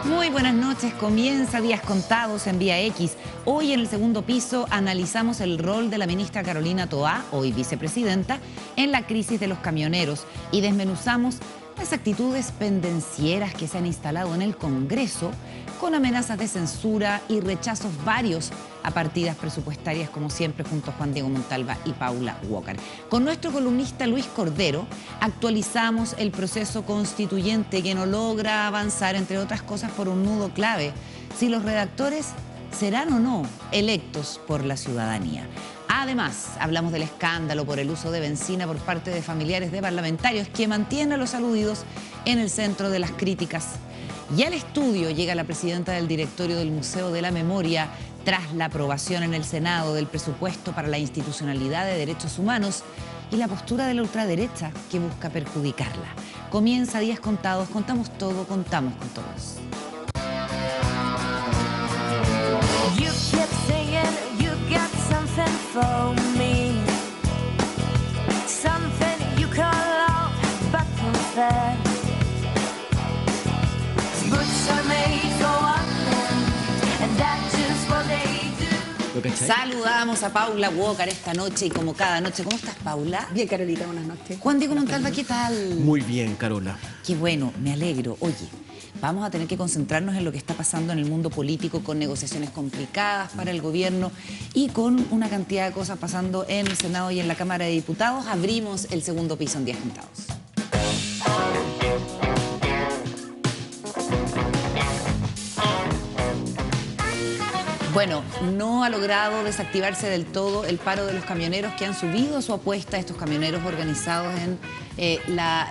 Muy buenas noches, comienza Días Contados en Vía X. Hoy en el segundo piso analizamos el rol de la ministra Carolina Toá, hoy vicepresidenta, en la crisis de los camioneros y desmenuzamos las actitudes pendencieras que se han instalado en el Congreso con amenazas de censura y rechazos varios a partidas presupuestarias, como siempre, junto a Juan Diego Montalva y Paula Walker. Con nuestro columnista Luis Cordero actualizamos el proceso constituyente que no logra avanzar, entre otras cosas, por un nudo clave: si los redactores serán o no electos por la ciudadanía. Además, hablamos del escándalo por el uso de benzina por parte de familiares de parlamentarios, que mantiene a los aludidos en el centro de las críticas. Y al estudio llega la presidenta del directorio del Museo de la Memoria tras la aprobación en el Senado del presupuesto para la institucionalidad de derechos humanos y la postura de la ultraderecha que busca perjudicarla. Comienza Días Contados, contamos todo, contamos con todos. For me, something you call love, but unfair. Boots are made for one thing, and that's just what they do. Saludamos a Paula Walker esta noche y como cada noche. ¿Cómo estás, Paula? Bien, Carolita, buenas noches. Juan Diego Montalva, ¿qué tal? Muy bien, Carola. Qué bueno, me alegro. Oye, vamos a tener que concentrarnos en lo que está pasando en el mundo político, con negociaciones complicadas para el gobierno y con una cantidad de cosas pasando en el Senado y en la Cámara de Diputados. Abrimos el segundo piso en Días Contados. Bueno, no ha logrado desactivarse del todo el paro de los camioneros que han subido su apuesta, estos camioneros organizados en la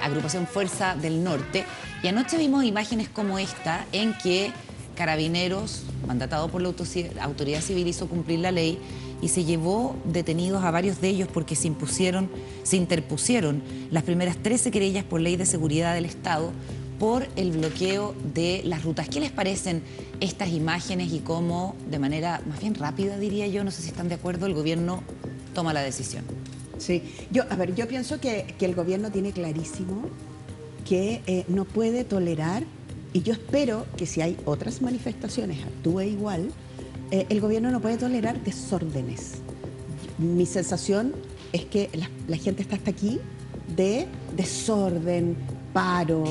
agrupación Fuerza del Norte. Y anoche vimos imágenes como esta, en que Carabineros, mandatado por la autoridad civil, hizo cumplir la ley y se llevó detenidos a varios de ellos porque se interpusieron las primeras 13 querellas por ley de seguridad del Estado por el bloqueo de las rutas. ¿Qué les parecen estas imágenes y cómo, de manera más bien rápida, diría yo, no sé si están de acuerdo, el gobierno toma la decisión? Sí, yo pienso que el gobierno tiene clarísimo que no puede tolerar, y yo espero que si hay otras manifestaciones actúe igual. El gobierno no puede tolerar desórdenes. Mi sensación es que la gente está hasta aquí de desorden, paro,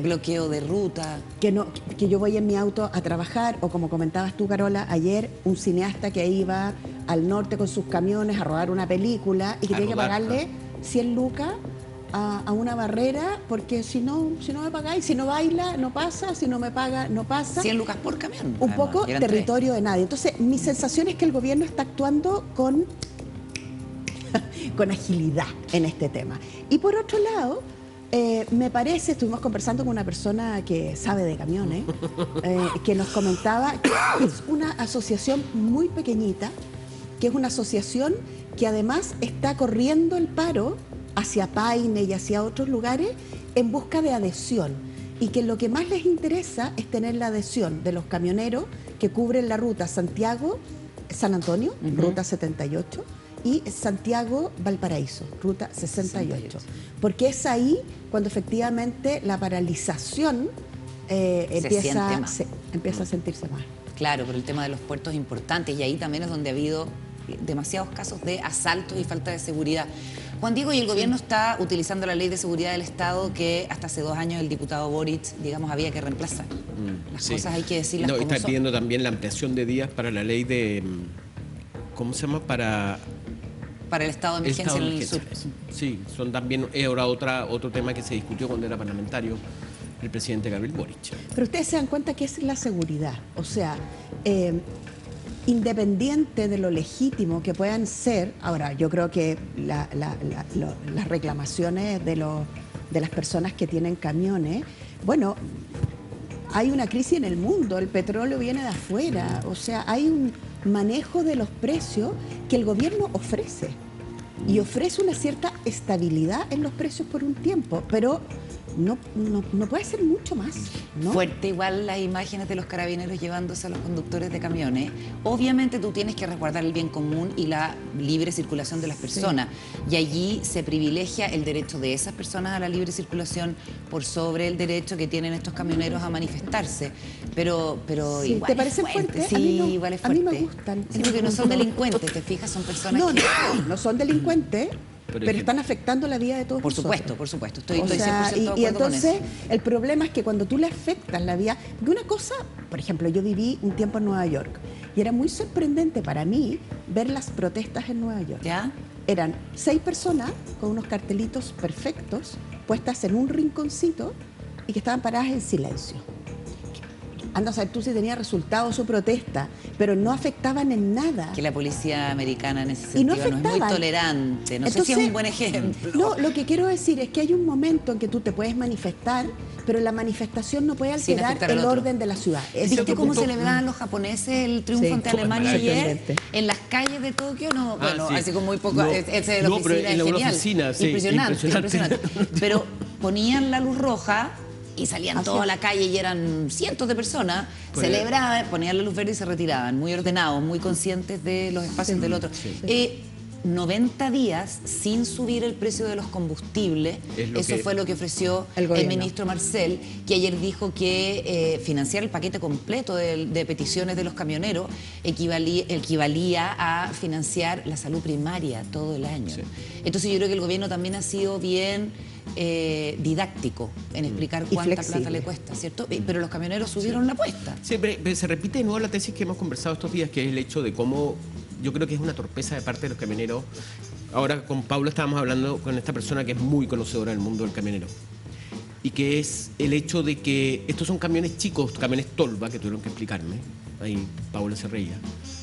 bloqueo de ruta. Que yo voy en mi auto a trabajar, o como comentabas tú, Carola, ayer, un cineasta que iba al norte con sus camiones a rodar una película y que tiene que pagarle 100 lucas a una barrera, porque si no me pagáis, si no baila, no pasa, si no me paga, no pasa. 100 lucas por camión. Un poco territorio de nadie. Entonces, mi sensación es que el gobierno está actuando con agilidad en este tema. Y por otro lado, me parece, estuvimos conversando con una persona que sabe de camiones, que nos comentaba que es una asociación muy pequeñita, que es una asociación que además está corriendo el paro hacia Paine y hacia otros lugares en busca de adhesión, y que lo que más les interesa es tener la adhesión de los camioneros que cubren la ruta Santiago-San Antonio, ruta 78, y Santiago-Valparaíso, ruta 68. Porque es ahí cuando efectivamente la paralización empieza a sentirse más. Claro, pero el tema de los puertos es importante, y ahí también es donde ha habido demasiados casos de asaltos y falta de seguridad. Juan Diego, y el gobierno está utilizando la ley de seguridad del Estado que hasta hace 2 años el diputado Boric, digamos, había que reemplazar. Las cosas hay que decirlas como está son. pidiendo también la ampliación de días para la ley de... ¿Cómo se llama? Para el estado de emergencia en el sur. Sí, son también otro tema que se discutió cuando era parlamentario el presidente Gabriel Boric. Pero ustedes se dan cuenta que es la seguridad, o sea, independiente de lo legítimo que puedan ser. Ahora, yo creo que las reclamaciones de las personas que tienen camiones, bueno, hay una crisis en el mundo, el petróleo viene de afuera, o sea, hay un manejo de los precios que el gobierno ofrece, y ofrece una cierta estabilidad en los precios por un tiempo, pero no puede ser mucho más, ¿no? Fuerte igual las imágenes de los carabineros llevándose a los conductores de camiones. Obviamente tú tienes que resguardar el bien común y la libre circulación de las personas. Y allí se privilegia el derecho de esas personas a la libre circulación por sobre el derecho que tienen estos camioneros a manifestarse. Pero Sí, igual ¿te es parece fuerte? Sí, A mí no. igual es A mí fuerte. me gustan. Sí, porque no son delincuentes, te fijas, son personas No, que... no son delincuentes, pero están afectando la vida de todos Por nosotros. supuesto, por supuesto. Estoy O sea, 100% de acuerdo y con entonces eso. el problema es que cuando tú le afectas la vida, de una cosa, por ejemplo, yo viví un tiempo en Nueva York y era muy sorprendente para mí ver las protestas en Nueva York. ¿Ya? Eran 6 personas con unos cartelitos perfectos puestas en un rinconcito y que estaban paradas en silencio. Anda a saber tú si tenía resultado su protesta, pero no afectaban en nada. Que la policía americana en ese Y no sentido no es muy afectaban. tolerante. No sé Entonces, si es un buen ejemplo. No, lo que quiero decir es que hay un momento en que tú te puedes manifestar, pero la manifestación no puede Sin alterar afectar al el otro. orden de la ciudad. ¿Viste cómo celebraban los japoneses el triunfo Sí, ante Alemania ayer? exactamente. En las calles de Tokio, no, bueno, sí. así con muy poco, No, ese de la no, pero oficina en es una genial. oficina, sí, impresionante, impresionante. Pero ponían la luz roja y salían Así todos a es. la calle y eran cientos de personas, Pues- celebraban, ponían la luz verde y se retiraban, muy ordenados, muy conscientes de los espacios del otro. 90 días sin subir el precio de los combustibles, Es lo eso que- fue lo que ofreció El el gobierno. ministro Marcel, que ayer dijo que financiar el paquete completo de peticiones de los camioneros equivalía a financiar la salud primaria todo el año. Sí. Entonces yo creo que el gobierno también ha sido bien didáctico en explicar Y cuánta flexible. plata le cuesta, ¿cierto? Pero los camioneros subieron la apuesta. Siempre se repite de nuevo la tesis que hemos conversado estos días, que es el hecho de cómo yo creo que es una torpeza de parte de los camioneros. Ahora con Pablo estábamos hablando con esta persona que es muy conocedora del mundo del camionero. Y que es el hecho de que estos son camiones chicos, camiones Tolva, que tuvieron que explicarme. Ahí Pablo se reía,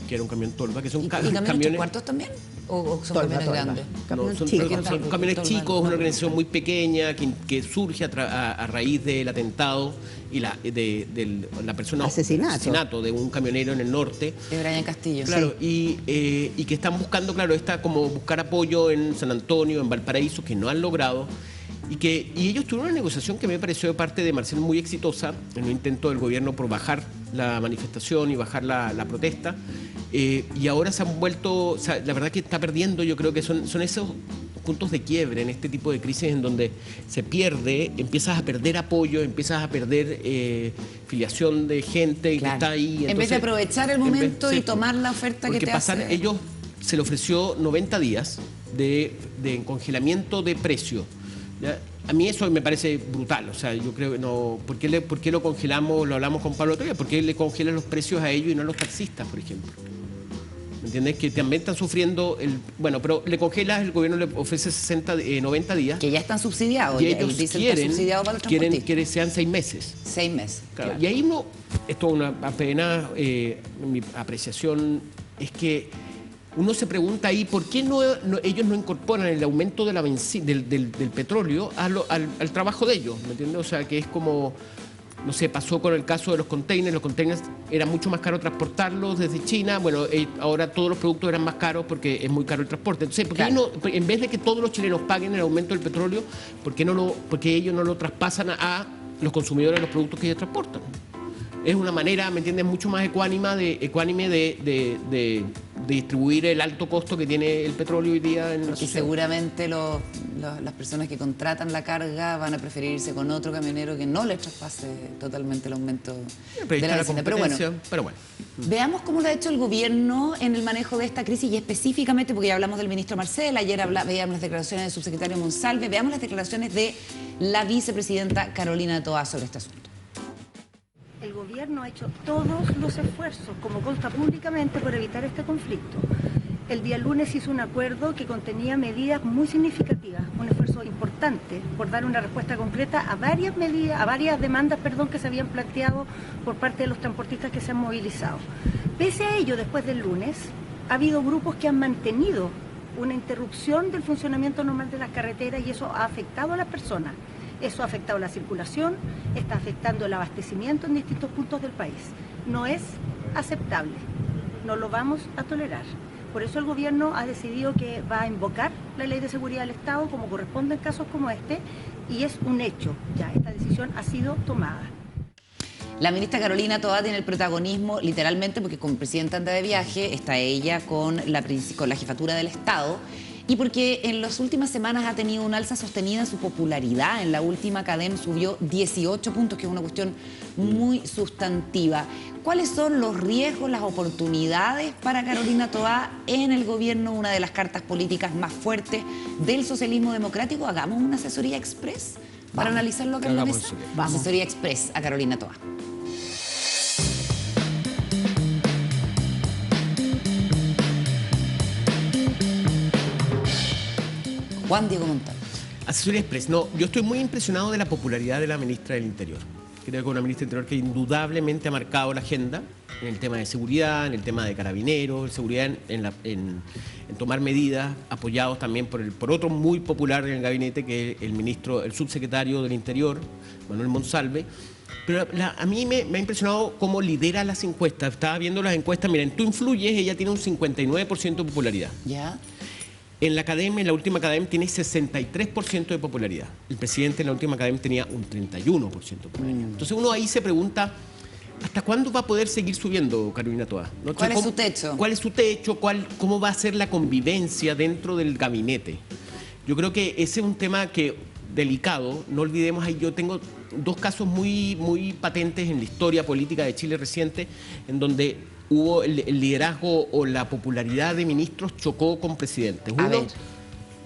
que era un camión Tolva, que son ¿Y camiones camiones... 3 cuartos también? ¿O son Tolva, camiones Tolva. grandes? No, Camión son, chico. son Tolva, camiones Tolva, chicos, Tolva. una organización muy pequeña que surge a raíz del atentado y de la persona Asesinato. de un camionero en el norte. De Brian Castillo. Claro, y que están buscando, claro, como buscar apoyo en San Antonio, en Valparaíso, que no han logrado. Y ellos tuvieron una negociación que me pareció de parte de Marcel muy exitosa, en un intento del gobierno por bajar la manifestación y bajar la protesta. Y ahora se han vuelto, o sea, la verdad que está perdiendo, yo creo que son esos puntos de quiebre en este tipo de crisis en donde se pierde, empiezas a perder apoyo, empiezas a perder filiación de gente Claro. que está ahí. En vez de Entonces, aprovechar el en vez- momento y sí, tomar la oferta que porque te pasan, hace. ellos se le ofreció 90 días de congelamiento de precio. ¿Ya? A mí eso me parece brutal, o sea, yo creo que no. ¿Por qué lo congelamos? Lo hablamos con Pablo otro día. ¿Por qué le congelan los precios a ellos y no a los taxistas, por ejemplo? ¿Me entiendes? Que también están sufriendo bueno, pero le congelas, el gobierno le ofrece 90 días Que ya están subsidiados. y ya, el ellos diésel está subsidiado para los quieren transportistas. que sean 6 meses. 6 meses. Claro, claro. y ahí esto es una apenas mi apreciación, es que uno se pregunta ahí por qué ellos no incorporan el aumento de del petróleo al trabajo de ellos, ¿me entiendes? O sea, que es como, no sé, pasó con el caso de los containers era mucho más caro transportarlos desde China, bueno, ahora todos los productos eran más caros porque es muy caro el transporte. Entonces, ¿por qué Claro. en vez de que todos los chilenos paguen el aumento del petróleo, porque ellos no lo traspasan a los consumidores de los productos que ellos transportan? Es una manera, ¿me entiendes?, mucho más ecuánime de distribuir el alto costo que tiene el petróleo hoy día en la Y sociedad. seguramente las personas que contratan la carga van a preferir irse con otro camionero que no les traspase totalmente el aumento Pero ahí de está la la benzina. Pero bueno, competencia, pero bueno. veamos cómo lo ha hecho el gobierno en el manejo de esta crisis y específicamente, porque ya hablamos del ministro Marcel, ayer veíamos las declaraciones del subsecretario Monsalve, veamos las declaraciones de la vicepresidenta Carolina Toá sobre este asunto. El gobierno ha hecho todos los esfuerzos, como consta públicamente, por evitar este conflicto. El día lunes hizo un acuerdo que contenía medidas muy significativas, un esfuerzo importante por dar una respuesta concreta a varias demandas, que se habían planteado por parte de los transportistas que se han movilizado. Pese a ello, después del lunes, ha habido grupos que han mantenido una interrupción del funcionamiento normal de las carreteras y eso ha afectado a las personas. Eso ha afectado la circulación, está afectando el abastecimiento en distintos puntos del país. No es aceptable, no lo vamos a tolerar. Por eso el gobierno ha decidido que va a invocar la Ley de Seguridad del Estado como corresponde en casos como este, y es un hecho, ya esta decisión ha sido tomada. La ministra Carolina Toá tiene el protagonismo literalmente porque como presidenta anda de viaje, está ella con la jefatura del Estado y porque en las últimas semanas ha tenido un alza sostenida en su popularidad. En la última CADEM subió 18 puntos, que es una cuestión muy sustantiva. ¿Cuáles son los riesgos, las oportunidades para Carolina Toá en el gobierno, una de las cartas políticas más fuertes del socialismo democrático? Hagamos una asesoría express para analizarlo acá en la mesa. Asesoría express a Carolina Toá. Juan Diego Montalvo. Asesoría Express. No, yo estoy muy impresionado de la popularidad de la ministra del Interior. Creo que es una ministra del Interior que indudablemente ha marcado la agenda en el tema de seguridad, en el tema de carabineros, seguridad en tomar medidas, apoyados también por otro muy popular en el gabinete, que es el subsecretario del Interior, Manuel Monsalve. Pero a mí me ha impresionado cómo lidera las encuestas. Estaba viendo las encuestas, miren, Tú Influyes, ella tiene un 59% de popularidad. ¿Ya? En la academia, en la última academia, tiene 63% de popularidad. El presidente en la última academia tenía un 31% de popularidad. Entonces uno ahí se pregunta, ¿hasta cuándo va a poder seguir subiendo Carolina Toá? ¿No? ¿Cuál es su techo? ¿Cuál es su techo? ¿Cómo va a ser la convivencia dentro del gabinete? Yo creo que ese es un tema delicado. No olvidemos, ahí yo tengo dos casos muy patentes en la historia política de Chile reciente, en donde hubo el liderazgo o la popularidad de ministros chocó con presidentes. Uno,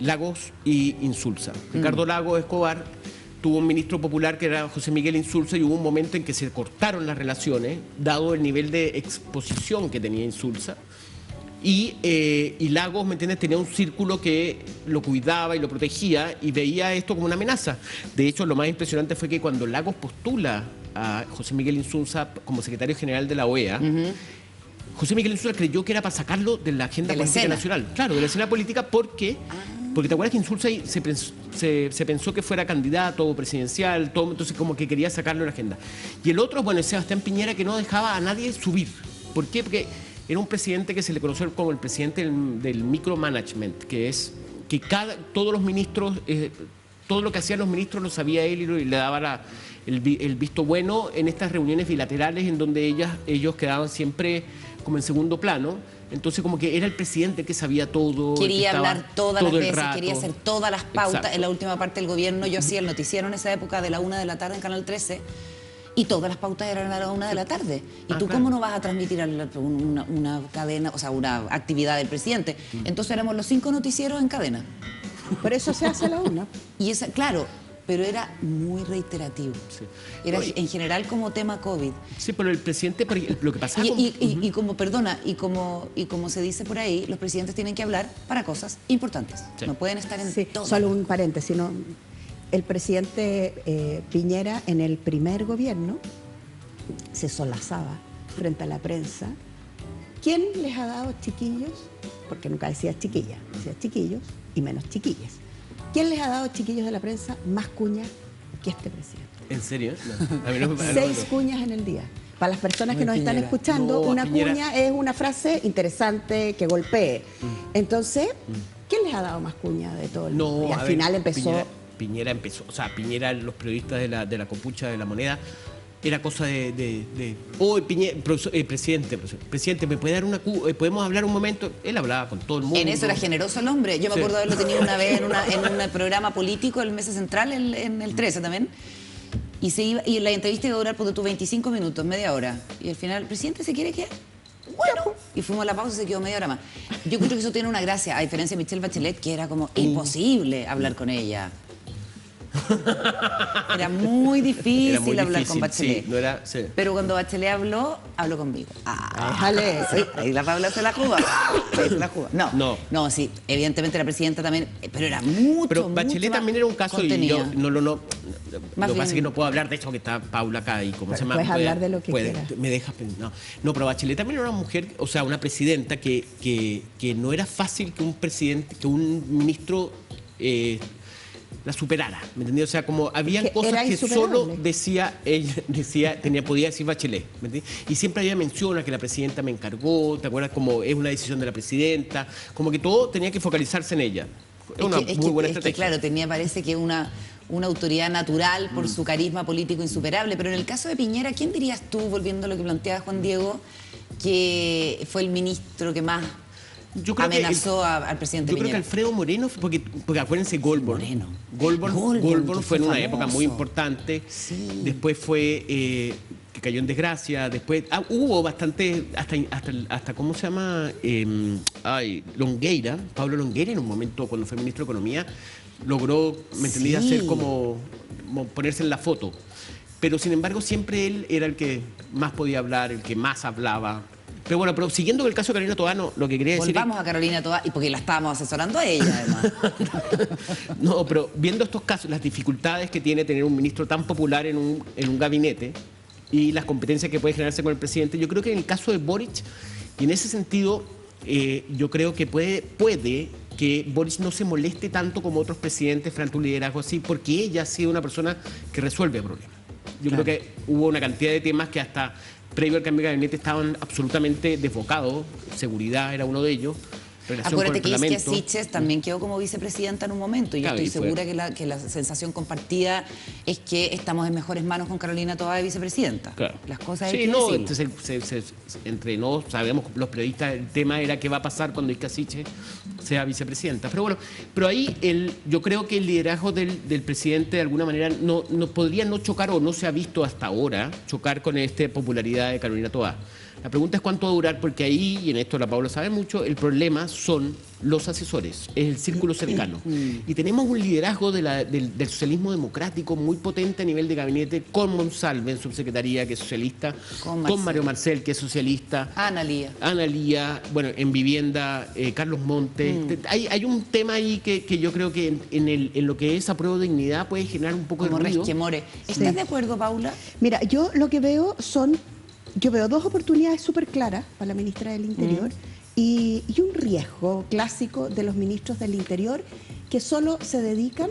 Lagos y Insulza. Ricardo Lagos Escobar tuvo un ministro popular que era José Miguel Insulza y hubo un momento en que se cortaron las relaciones, dado el nivel de exposición que tenía Insulza. Y Lagos, ¿me entiendes?, tenía un círculo que lo cuidaba y lo protegía y veía esto como una amenaza. De hecho, lo más impresionante fue que cuando Lagos postula a José Miguel Insulza como secretario general de la OEA, José Miguel Insulza creyó que era para sacarlo de la agenda política nacional. Claro, de la escena política porque te acuerdas que Insulza se pensó que fuera candidato presidencial, todo, entonces como que quería sacarlo de la agenda. Y el otro, bueno, es Sebastián Piñera, que no dejaba a nadie subir. ¿Por qué? Porque era un presidente que se le conoció como el presidente del micromanagement, que es que todos los ministros, todo lo que hacían los ministros lo sabía él y le daba el visto bueno en estas reuniones bilaterales en donde ellos quedaban siempre como en segundo plano. Entonces como que era el presidente que sabía todo. Quería hablar todas las veces, quería hacer todas las pautas. Exacto. En la última parte del gobierno yo hacía el noticiero en esa época de la 1 de la tarde en Canal 13 y todas las pautas eran a la 1 de la tarde. ¿Y tú claro. cómo no vas a transmitir una cadena, o sea, una actividad del presidente? Entonces éramos los 5 noticieros en cadena. Por eso se hace la una. Y esa, claro, pero era muy reiterativo. Sí. Era en general como tema COVID. Sí, pero el presidente, lo que pasaba Y como, perdona, y como se dice por ahí, los presidentes tienen que hablar para cosas importantes. Sí. No pueden estar en Sí, todo. solo un paréntesis, ¿no? El presidente Piñera en el primer gobierno se solazaba frente a la prensa. ¿Quién les ha dado chiquillos? Porque nunca decía chiquilla, decía chiquillos y menos chiquillas. ¿Quién les ha dado, chiquillos de la prensa, más cuñas que este presidente? ¿En serio? No. A mí no me 6 cuñas en el día. Para las personas que nos están Piñera. escuchando, No, una Piñera. cuña es una frase interesante que golpee. Entonces, ¿quién les ha dado más cuña de todo el mundo? No, Y a al ver, final empezó... Piñera empezó, o sea, Piñera, los periodistas de la copucha de La Moneda, era cosa Piñera, presidente, ¿me puede dar podemos hablar un momento? Él hablaba con todo el mundo. En eso era generoso el hombre. Yo me Sí. acuerdo haberlo tenido una vez en un programa político, el Mesa Central, en el 13 también. Y la entrevista iba a durar, porque tuvo 25 minutos, media hora. Y al final, ¿el presidente se quiere quedar? Bueno. Y fuimos a la pausa y se quedó media hora más. Yo creo que eso tiene una gracia, a diferencia de Michelle Bachelet, que era como imposible hablar con ella. Era muy difícil Era muy hablar difícil, con Bachelet. sí, no era- sí. Pero cuando Bachelet habló conmigo. Déjale. Sí, ahí la Paula se la jugó. Ahí se la jugó. No. No, sí, evidentemente la presidenta también, pero era mucho, Pero Bachelet mucho más también era un caso y yo contenida. lo Más que pasa bien- es que no puedo hablar de eso, que está Paula acá y como Pero se llama. puedes hablar de lo que quieras. Me deja pensar. No, pero Bachelet también era una mujer, o sea, una presidenta que no era fácil que un presidente, que un ministro la superara, ¿me entendí? O sea, como habían Que cosas era que solo insuperable. decía ella, podía decir Bachelet, ¿me entendí? Y siempre había menciona que la presidenta me encargó, ¿te acuerdas? Como es una decisión de la presidenta, como que todo tenía que focalizarse en ella. Es una muy buena estrategia. Claro, parece que una autoridad natural por su carisma político insuperable. Pero en el caso de Piñera, ¿quién dirías tú, volviendo a lo que planteaba Juan Diego, que fue el ministro que más Yo creo amenazó al presidente Yo creo que Piñera? Alfredo Moreno, porque acuérdense, Goldborn. Goldborn fue en una época muy importante. Sí. Después fue que cayó en desgracia. Después hubo bastante, hasta ¿cómo se llama? Longueira, Pablo Longueira, en un momento cuando fue ministro de Economía, logró, me entendí, Sí. hacer como ponerse en la foto. Pero sin embargo siempre él era el que más podía hablar, el que más hablaba. Pero bueno, pero siguiendo el caso de Carolina Toá, lo que quería decir es... Volvamos a Carolina Toá, y porque la estábamos asesorando a ella, además. No, pero viendo estos casos, las dificultades que tiene tener un ministro tan popular en un gabinete y las competencias que puede generarse con el presidente, yo creo que en el caso de Boric, y en ese sentido, yo creo que puede que Boric no se moleste tanto como otros presidentes frente a un liderazgo así, porque ella ha sido una persona que resuelve problemas. Yo creo que hubo una cantidad de temas que hasta previo al cambio de gabinete estaban absolutamente desbocados. Seguridad era uno de ellos. Relación Acuérdate con el que Isquia Parlamento. Siches también quedó como vicepresidenta en un momento. Y yo Claro, estoy y fue- segura que la sensación compartida es que estamos en mejores manos con Carolina Toá de vicepresidenta. Claro. Las cosas sí, hay que no, decirlo. entonces, entre nos, sabemos los periodistas, el tema era qué va a pasar cuando Isquia Siches sea vicepresidenta. Pero bueno, pero ahí yo creo que el liderazgo del presidente de alguna manera no podría no chocar, o no se ha visto hasta ahora chocar con esta popularidad de Carolina Toá. La pregunta es cuánto va a durar, porque ahí, y en esto la Paula sabe mucho, el problema son los asesores, es el círculo cercano. Y tenemos un liderazgo del socialismo democrático muy potente a nivel de gabinete, con Monsalve en subsecretaría, que es socialista, Con con Mario Marcel, que es socialista, Ana Lía. Ana Lía, bueno, en vivienda, Carlos Montes. Hay un tema ahí que yo creo que en lo que es apruebo de dignidad puede generar un poco Como de ruido. resquemore. ¿Estás de acuerdo, Paula? Mira, yo lo que veo yo veo dos oportunidades súper claras para la ministra del Interior y un riesgo clásico de los ministros del Interior que solo se dedican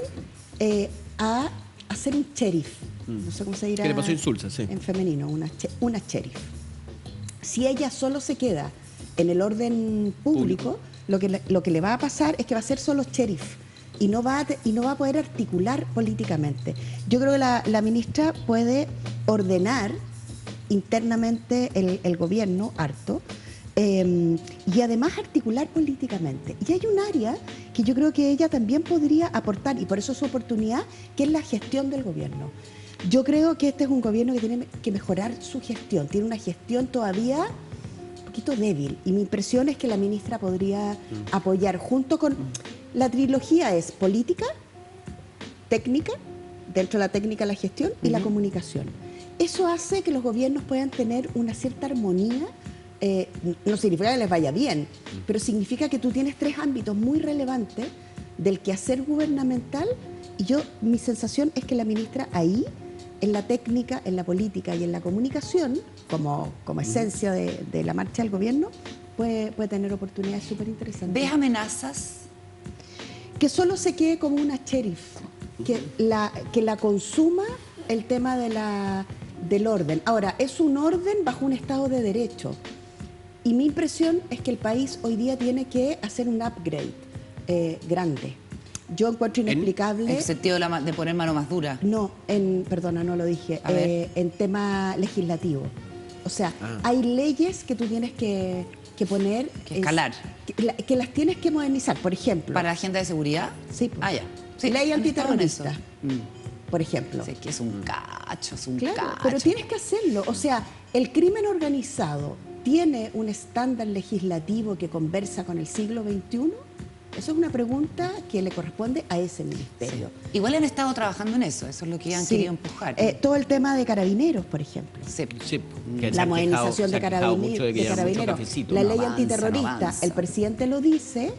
a hacer un sheriff. No sé cómo se dirá Que le pasó insulsa, sí. en femenino, una sheriff. Si ella solo se queda en el orden público, lo que le va a pasar es que va a ser solo sheriff y no va a poder articular políticamente. Yo creo que la ministra puede ordenar internamente el gobierno harto y además articular políticamente. Y hay un área que yo creo que ella también podría aportar, y por eso su oportunidad, que es la gestión del gobierno. Yo creo que este es un gobierno que tiene que mejorar su gestión, tiene una gestión todavía un poquito débil, y mi impresión es que la ministra podría apoyar junto con... La trilogía es política, técnica, dentro de la técnica la gestión y la comunicación. Eso hace que los gobiernos puedan tener una cierta armonía. No significa que les vaya bien, pero significa que tú tienes tres ámbitos muy relevantes del quehacer gubernamental, y mi sensación es que la ministra ahí, en la técnica, en la política y en la comunicación, como esencia de la marcha del gobierno, puede tener oportunidades súper interesantes. ¿Ves amenazas? Que solo se quede como una sheriff, que la consuma el tema del orden. Ahora, es un orden bajo un Estado de Derecho. Y mi impresión es que el país hoy día tiene que hacer un upgrade grande. Yo encuentro inexplicable... En el sentido de poner mano más dura. No, perdona, no lo dije. A ver. En tema legislativo. O sea, hay leyes que tú tienes que poner... Que escalar. Que las tienes que modernizar, por ejemplo. ¿Para la agenda de seguridad? Sí, pues. Ah, ya. Sí, Ley han estado en eso. antiterrorista, por ejemplo. Sí, que es un cacho, es un Claro, cacho. pero tienes que hacerlo. O sea, el crimen organizado tiene un estándar legislativo que conversa con el siglo XXI. Eso es una pregunta que le corresponde a ese ministerio. Sí. Igual han estado trabajando en eso, eso es lo que han Sí. querido empujar. Todo el tema de carabineros, por ejemplo. Sí. Sí, que se La han modernización quejado- de se han quejado mucho de que ya mucho carabineros. cafecito. La No ley avanza, antiterrorista, no avanza. el presidente lo dice,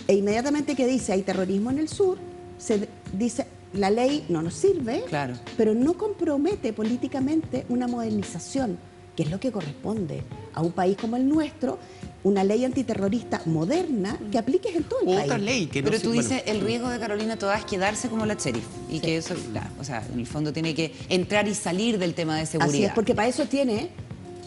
e inmediatamente que dice hay terrorismo en el sur, se dice la ley no nos sirve, Claro. pero no compromete políticamente una modernización, que es lo que corresponde a un país como el nuestro, una ley antiterrorista moderna que apliques en todo el país. Otra ley que no Pero sé, tú bueno. dices, el riesgo de Carolina Toá es quedarse como la sheriff. Y que eso, claro, o sea, en el fondo tiene que entrar y salir del tema de seguridad. Así es, porque para eso tiene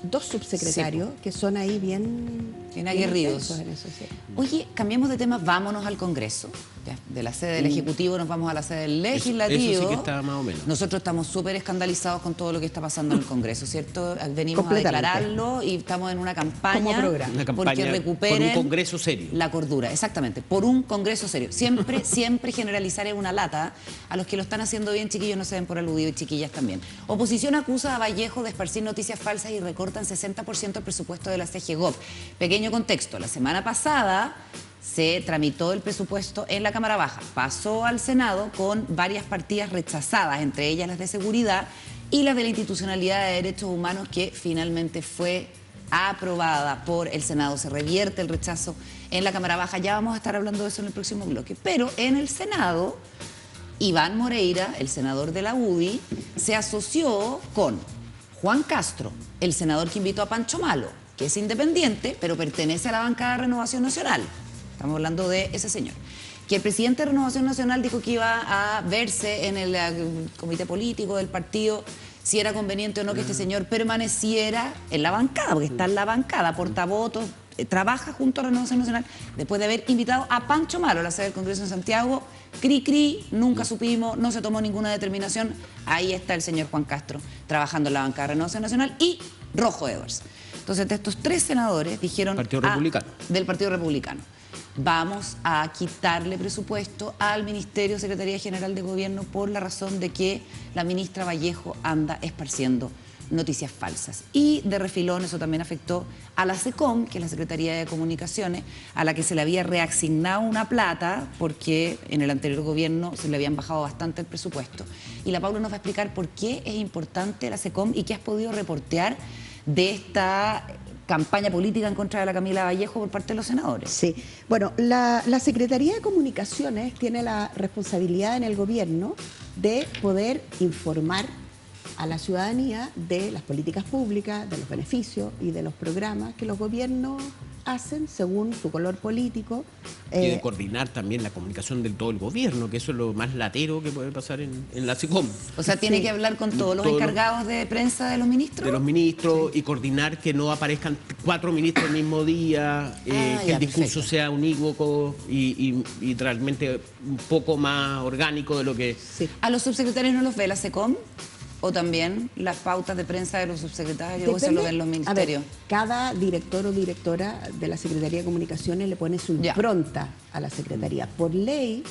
dos subsecretarios que son ahí bien aguerridos. intensos en eso, sí. Oye, cambiemos de tema, vámonos al Congreso. Ya, de la sede del Ejecutivo nos vamos a la sede del Legislativo. Eso sí que está más o menos. Nosotros estamos súper escandalizados con todo lo que está pasando en el Congreso, ¿cierto? Venimos a Completamente. declararlo y estamos en una campaña, Como programa. Una porque campaña recuperen por un Congreso serio. la cordura, exactamente, por un Congreso serio. Siempre, siempre generalizar es una lata. A los que lo están haciendo bien, chiquillos, no se den por aludido y chiquillas también. Oposición acusa a Vallejo de esparcir noticias falsas y recortan 60% el presupuesto de la CGGOP. Pequeño contexto, la semana pasada se tramitó el presupuesto en la Cámara Baja, pasó al Senado con varias partidas rechazadas, entre ellas las de seguridad y las de la institucionalidad de derechos humanos, que finalmente fue aprobada por el Senado. Se revierte el rechazo en la Cámara Baja, ya vamos a estar hablando de eso en el próximo bloque, pero en el Senado, Iván Moreira, el senador de la UDI, se asoció con Juan Castro, el senador que invitó a Pancho Malo, que es independiente, pero pertenece a la bancada de Renovación Nacional. Estamos hablando de ese señor. Que el presidente de Renovación Nacional dijo que iba a verse en el comité político del partido si era conveniente o no que este señor permaneciera en la bancada, porque está en la bancada, aporta votos, trabaja junto a Renovación Nacional, después de haber invitado a Pancho Malo a la sede del Congreso en Santiago. Cri, nunca supimos, no se tomó ninguna determinación. Ahí está el señor Juan Castro trabajando en la bancada de Renovación Nacional y Rojo Edwards. Entonces, de estos tres senadores dijeron del Partido Republicano, vamos a quitarle presupuesto al Ministerio Secretaría General de Gobierno por la razón de que la ministra Vallejo anda esparciendo noticias falsas. Y de refilón eso también afectó a la SECOM, que es la Secretaría de Comunicaciones, a la que se le había reasignado una plata porque en el anterior gobierno se le habían bajado bastante el presupuesto. Y la Paula nos va a explicar por qué es importante la SECOM y qué has podido reportear de esta campaña política en contra de la Camila Vallejo por parte de los senadores. Sí, bueno, la Secretaría de Comunicaciones tiene la responsabilidad en el gobierno de poder informar a la ciudadanía de las políticas públicas, de los beneficios y de los programas que los gobiernos hacen según su color político. Y de coordinar también la comunicación del todo el gobierno, que eso es lo más latero que puede pasar en la SECOM. O sea, tiene que hablar con todos los encargados de prensa de los ministros. De los ministros, y coordinar que no aparezcan 4 ministros el mismo día, que el discurso sea unívoco y realmente un poco más orgánico de lo que... Sí. ¿A los subsecretarios no los ve la SECOM? ¿O también las pautas de prensa de los subsecretarios? ¿O eso lo ven los ministerios? A ver, cada director o directora de la Secretaría de Comunicaciones le pone su impronta a la Secretaría. Por ley,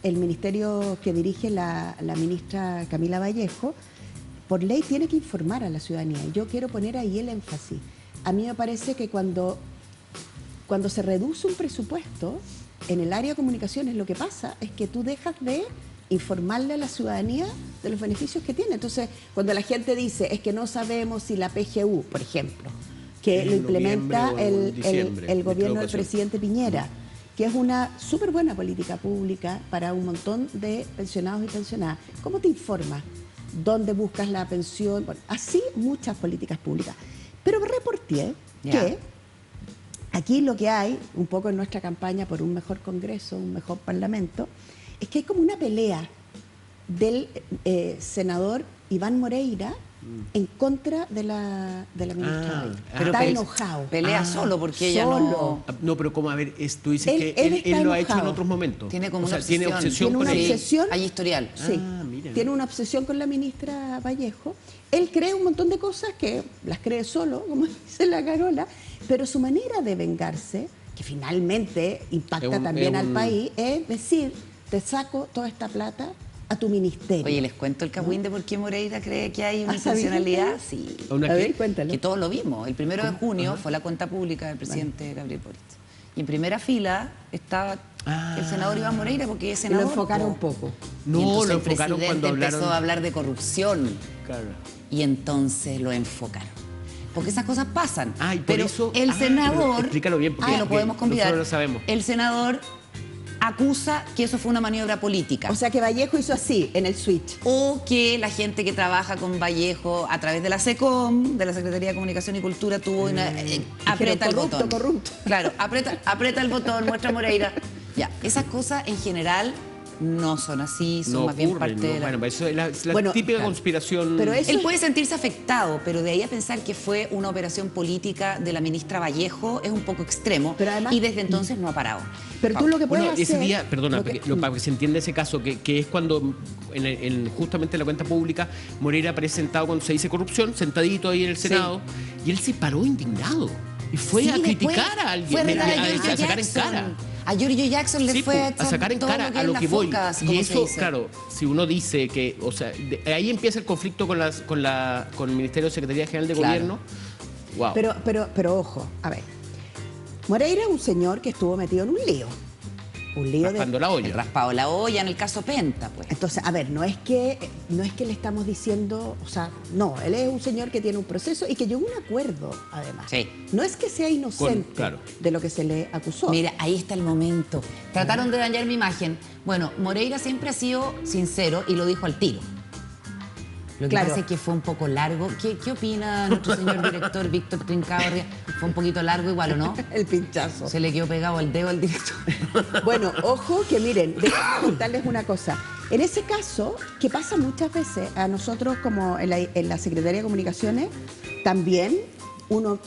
el ministerio que dirige la ministra Camila Vallejo, por ley tiene que informar a la ciudadanía. Yo quiero poner ahí el énfasis. A mí me parece que cuando se reduce un presupuesto en el área de comunicaciones, lo que pasa es que tú dejas de informarle a la ciudadanía de los beneficios que tiene. Entonces, cuando la gente dice, es que no sabemos si la PGU, por ejemplo, que lo implementa el gobierno del presidente Piñera, que es una súper buena política pública para un montón de pensionados y pensionadas. ¿Cómo te informas? ¿Dónde buscas la pensión? Bueno, así muchas políticas públicas. Pero reporté que aquí lo que hay, un poco en nuestra campaña por un mejor Congreso, un mejor Parlamento, es que hay como una pelea del senador Iván Moreira en contra de la ministra. Pero está enojado. Pelea solo porque ella no... No, pero como, a ver, tú dices que Él está él lo ha hecho en enojado. otros momentos. Tiene como o sea, una tiene obsesión Tiene con una ella. obsesión. Hay historial. Sí, mira. tiene una obsesión con la ministra Vallejo. Él cree un montón de cosas que las cree solo, como dice la Carola, pero su manera de vengarse, que finalmente impacta también al país, es decir, te saco toda esta plata a tu ministerio. Oye, les cuento el cagüín de por qué Moreira cree que hay una ¿sabes intencionalidad. qué? Sí. A ver, cuéntalo. Que todos lo vimos. El 1 de junio fue la cuenta pública del presidente Gabriel Boric. Y en primera fila estaba el senador Iván Moreira, porque es Y senador. lo enfocaron un poco. No, Y entonces lo el enfocaron presidente cuando hablaron... empezó a hablar de corrupción. Claro. Y entonces lo enfocaron. Porque esas cosas pasan. Y por pero eso... el senador, explícalo bien, porque lo podemos convidar. nosotros lo sabemos. El senador acusa que eso fue una maniobra política. O sea que Vallejo hizo así, en el switch. O que la gente que trabaja con Vallejo a través de la SECOM, de la Secretaría de Comunicación y Cultura, tuvo una... aprieta el corrupto, botón. corrupto. Claro, aprieta el botón, muestra Moreira. Ya, esas cosas en general no son así, son No más bien ocurren, parte ¿no? de la... Bueno, eso es la Bueno, típica claro. conspiración. Pero eso Él es- puede sentirse afectado, pero de ahí a pensar que fue una operación política de la ministra Vallejo es un poco extremo. Pero además- y desde entonces no ha parado. Pero tú lo que puedes Bueno, hacer... ese día, perdona, lo que- para que se entienda ese caso, que es cuando justamente en la cuenta pública Moreira aparece sentado cuando se dice corrupción, sentadito ahí en el Senado, y él se paró indignado y fue Sí, a después criticar a alguien, fue a retar a a Giorgio sacar en Jackson. cara. A Giorgio Jackson le Sí, fue a sacar en todo cara lo a es lo las que voy. focas, Y como se eso, dice. claro, si uno dice que, o sea, ahí empieza el conflicto con el Ministerio de Secretaría General de Claro. Gobierno. Wow. Pero ojo, a ver. Moreira es un señor que estuvo metido en un lío. Un lío Raspando de... la El olla. raspado la olla en el caso Penta, pues. Entonces, a ver, no es que le estamos diciendo, o sea, no, él es un señor que tiene un proceso y que llegó a un acuerdo, además. Sí. No es que sea inocente Claro. de lo que se le acusó. Mira, ahí está el momento. Trataron de dañar mi imagen. Bueno, Moreira siempre ha sido sincero y lo dijo al tiro. Lo que Claro. pasa es que fue un poco largo. ¿Qué opina nuestro señor director Víctor Trincabarria? Fue un poquito largo igual, ¿o no? El pinchazo. Se le quedó pegado el dedo al director. Bueno, ojo que miren, déjenme contarles una cosa. En ese caso, que pasa muchas veces, a nosotros como en la Secretaría de Comunicaciones, también uno...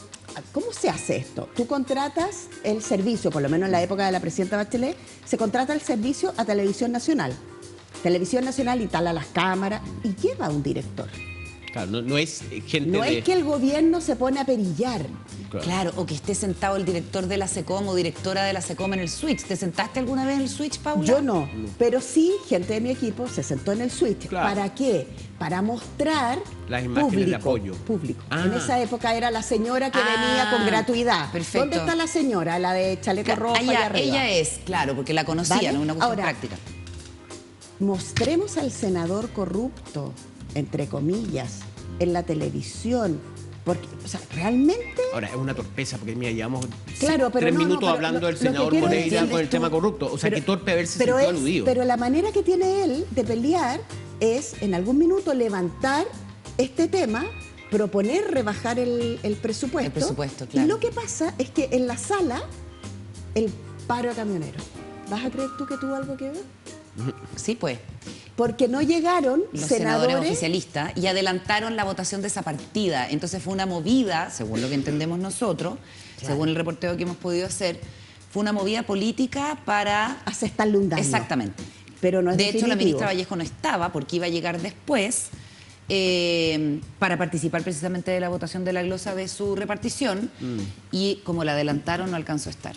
¿Cómo se hace esto? Tú contratas el servicio, por lo menos en la época de la presidenta Bachelet, se contrata el servicio a Televisión Nacional. Televisión Nacional instala las cámaras y lleva a un director. Claro, no es gente No de... es que el gobierno se pone a perillar. Claro, o que esté sentado el director de la SECOM o directora de la SECOM en el switch. ¿Te sentaste alguna vez en el switch, Paula? Yo no, pero sí gente de mi equipo se sentó en el switch. Claro. ¿Para qué? Para mostrar Las imágenes de apoyo. Público. Ah. En esa época era la señora que venía con gratuidad. perfecto. ¿Dónde está la señora? La de chaleco rojo y arriba. ella es, claro, porque la conocían, ¿Vale? es una cuestión Ahora, práctica. Mostremos al senador corrupto, entre comillas, en la televisión. Porque, o sea, realmente... Ahora, es una torpeza, porque mira, llevamos Claro, pero 3 no, minutos pero hablando lo del que senador quiero Moreira decirles con el tú- tema corrupto. O sea, pero- que torpe haberse pero sentido es- aludido. Pero la manera que tiene él de pelear es, en algún minuto, levantar este tema, proponer rebajar el presupuesto. El presupuesto, claro. Y lo que pasa es que en la sala, el paro de camioneros. ¿Vas a creer tú que tuvo algo que ver? Sí, pues. Porque no llegaron Los senadores senadores... oficialistas y adelantaron la votación de esa partida. Entonces fue una movida, según lo que entendemos nosotros, según el reporteo que hemos podido hacer, fue una movida política para... Asestarle un daño. Exactamente. Pero no es De hecho, la definitivo. ministra Vallejo no estaba porque iba a llegar después para participar precisamente de la votación de la glosa de su repartición y como la adelantaron no alcanzó a estar.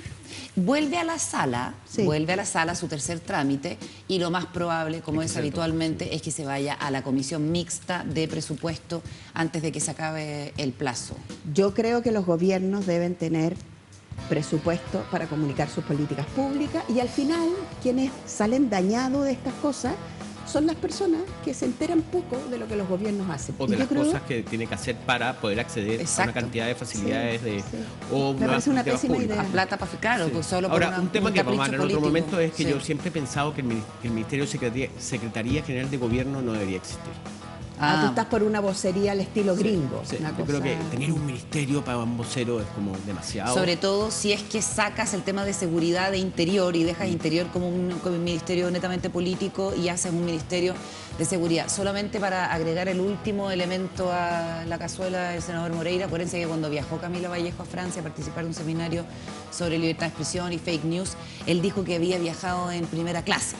Vuelve a la sala, Sí. vuelve a la sala su tercer trámite y lo más probable, como es habitualmente, es que se vaya a la comisión mixta de presupuesto antes de que se acabe el plazo. Yo creo que los gobiernos deben tener presupuesto para comunicar sus políticas públicas y al final quienes salen dañados de estas cosas son las personas que se enteran poco de lo que los gobiernos hacen. O Y de yo las creo- cosas que tiene que hacer para poder acceder a una Exacto. cantidad de facilidades Sí, de sí. o Me nuevas parece una iniciativas pésima públicas. idea. A plata para claro, Sí. pues solo Ahora, por un tema que vamos a hablar en otro político. momento es que Sí. yo siempre he pensado que el Ministerio de Secretaría General de Gobierno no debería existir. tú estás por una vocería al estilo gringo. Sí, una yo creo cosa- que tener un ministerio para un vocero es como demasiado. Sobre todo si es que sacas el tema de seguridad de interior y dejas interior como un ministerio netamente político y haces un ministerio de seguridad. Solamente para agregar el último elemento a la cazuela del senador Moreira, acuérdense que cuando viajó Camila Vallejo a Francia a participar de un seminario sobre libertad de expresión y fake news, él dijo que había viajado en primera clase,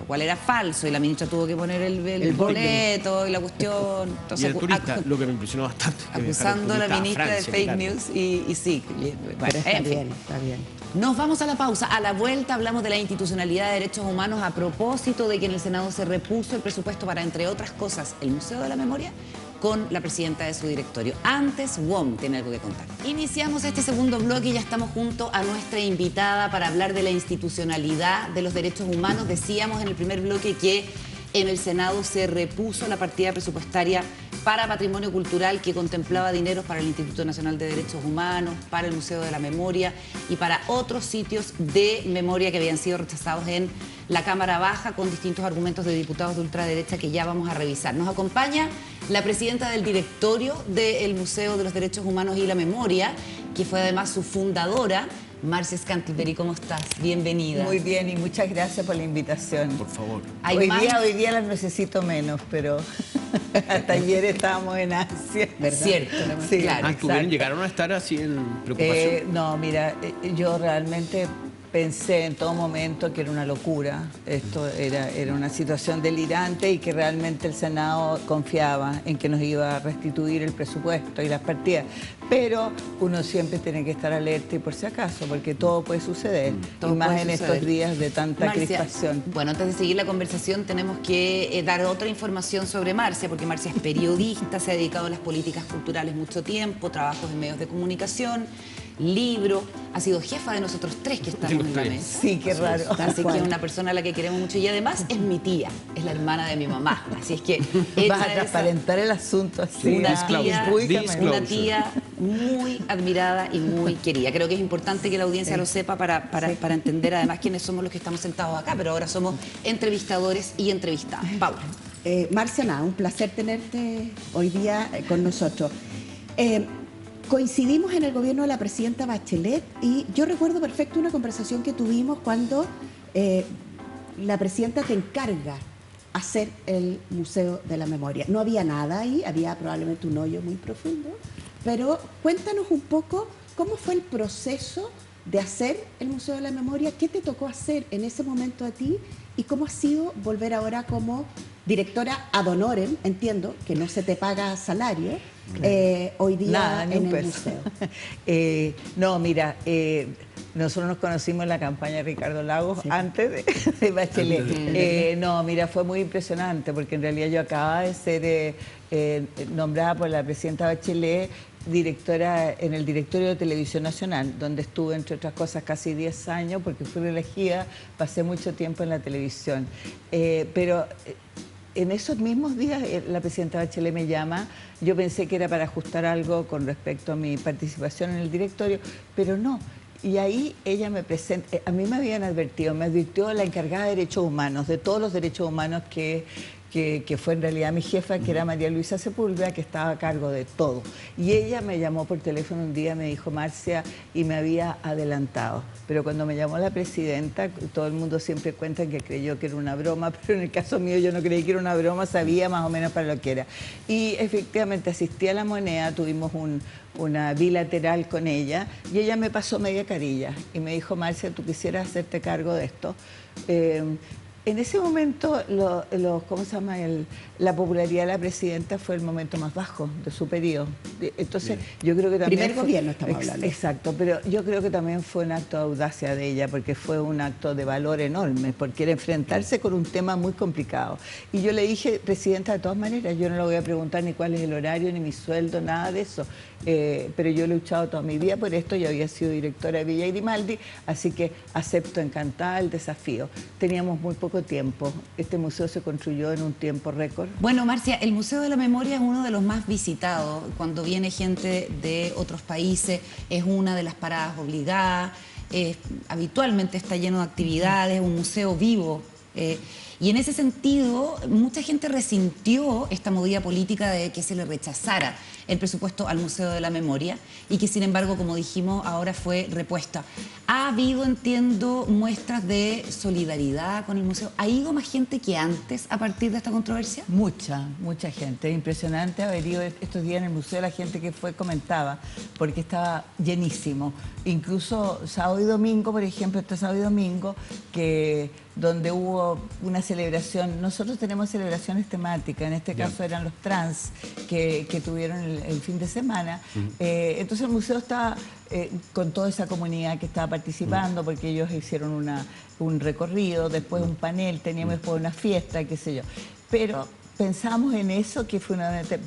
lo cual era falso y la ministra tuvo que poner el boleto y la cuestión. Y Entonces, el turista, lo que me impresionó bastante. que acusando a la viajara el ministra turista de fake Francia, news y sí. Bueno, Pero está en fin. bien, está bien. Nos vamos a la pausa. A la vuelta hablamos de la institucionalidad de derechos humanos a propósito de que en el Senado se repuso el presupuesto para, entre otras cosas, el Museo de la Memoria con la presidenta de su directorio. Antes, WOM tiene algo que contar. Iniciamos este segundo bloque y ya estamos junto a nuestra invitada para hablar de la institucionalidad de los derechos humanos. Decíamos en el primer bloque que en el Senado se repuso la partida presupuestaria para patrimonio cultural que contemplaba dineros para el Instituto Nacional de Derechos Humanos, para el Museo de la Memoria y para otros sitios de memoria que habían sido rechazados en la Cámara Baja con distintos argumentos de diputados de ultraderecha que ya vamos a revisar. Nos acompaña la presidenta del directorio del Museo de los Derechos Humanos y la Memoria, que fue además su fundadora, Marcia Scantiberi. ¿Cómo estás? Bienvenida. Muy bien y muchas gracias por la invitación. Por favor. Hoy día las necesito menos, pero hasta ayer estábamos en ansia. ¿Verdad? Cierto, Sí, claro. ¿Llegaron a estar así en preocupación? No, mira, yo realmente pensé en todo momento que era una locura, esto era una situación delirante y que realmente el Senado confiaba en que nos iba a restituir el presupuesto y las partidas. Pero uno siempre tiene que estar alerta y por si acaso, porque todo puede suceder, Todo y más puede en suceder. estos días de tanta Marcia, crispación. bueno, antes de seguir la conversación tenemos que dar otra información sobre Marcia, porque Marcia es periodista, se ha dedicado a las políticas culturales mucho tiempo, trabajos en medios de comunicación, libro, ha sido jefa de nosotros tres que estamos en la mesa. Sí, qué raro. Así que es una persona a la que queremos mucho y además es mi tía, es la hermana de mi mamá. Así es que Vas ella a es transparentar el asunto así. una tía, públicamente. una tía muy admirada y muy querida. Creo que es importante que la audiencia lo sepa para entender además quiénes somos los que estamos sentados acá, pero ahora somos entrevistadores y entrevistadas. Paula. Marcia, nada, un placer tenerte hoy día con nosotros. Coincidimos en el gobierno de la presidenta Bachelet y yo recuerdo perfecto una conversación que tuvimos cuando la presidenta te encarga hacer el Museo de la Memoria. No había nada ahí, había probablemente un hoyo muy profundo, pero cuéntanos un poco cómo fue el proceso de hacer el Museo de la Memoria, qué te tocó hacer en ese momento a ti y cómo ha sido volver ahora como directora ad honorem, entiendo que no se te paga salario, hoy día Nada, ni en un el peso. museo. No, mira, nosotros nos conocimos en la campaña de Ricardo Lagos antes de Bachelet. No, mira, fue muy impresionante porque en realidad yo acababa de ser nombrada por la presidenta Bachelet directora en el directorio de Televisión Nacional, donde estuve, entre otras cosas, casi 10 años, porque fui reelegida, pasé mucho tiempo en la televisión. Pero en esos mismos días la presidenta Bachelet me llama, yo pensé que era para ajustar algo con respecto a mi participación en el directorio, pero no. Y ahí ella me presenta, a mí me habían advertido, me advirtió la encargada de derechos humanos, de todos los derechos humanos que fue en realidad mi jefa, que era María Luisa Sepúlveda, que estaba a cargo de todo. Y ella me llamó por teléfono un día, me dijo, Marcia, y me había adelantado. Pero cuando me llamó la presidenta, todo el mundo siempre cuenta que creyó que era una broma, pero en el caso mío yo no creí que era una broma, sabía más o menos para lo que era. Y efectivamente asistí a La Moneda, tuvimos una bilateral con ella, y ella me pasó media carilla y me dijo, Marcia, ¿tú quisieras hacerte cargo de esto? En ese momento, ¿cómo se llama? La popularidad de la presidenta fue el momento más bajo de su periodo. Entonces, yo creo que también... Primer gobierno estamos hablando. Exacto, pero yo creo que también fue un acto de audacia de ella, porque fue un acto de valor enorme, porque era enfrentarse con un tema muy complicado. Y yo le dije, presidenta, de todas maneras, yo no le voy a preguntar ni cuál es el horario, ni mi sueldo, nada de eso. Pero yo he luchado toda mi vida por esto, yo había sido directora de Villa y Grimaldi, así que acepto encantada el desafío. Teníamos muy poco tiempo, este museo se construyó en un tiempo récord. Bueno, Marcia, el Museo de la Memoria es uno de los más visitados. Cuando viene gente de otros países, es una de las paradas obligadas. Habitualmente está lleno de actividades, un museo vivo. Y en ese sentido, mucha gente resintió esta movida política de que se le rechazara el presupuesto al Museo de la Memoria y que, sin embargo, como dijimos, ahora fue repuesta. ¿Ha habido, entiendo, muestras de solidaridad con el museo? ¿Ha ido más gente que antes a partir de esta controversia? Mucha gente. Es impresionante haber ido estos días en el museo, la gente que fue comentaba, porque estaba llenísimo. Incluso sábado y domingo, por ejemplo, este sábado y domingo, donde hubo una celebración. Nosotros tenemos celebraciones temáticas, en este caso eran los trans que tuvieron el fin de semana. Entonces el museo estaba con toda esa comunidad que estaba participando, porque ellos hicieron un recorrido, después un panel, teníamos después una fiesta, qué sé yo. Pero pensamos en eso, que fue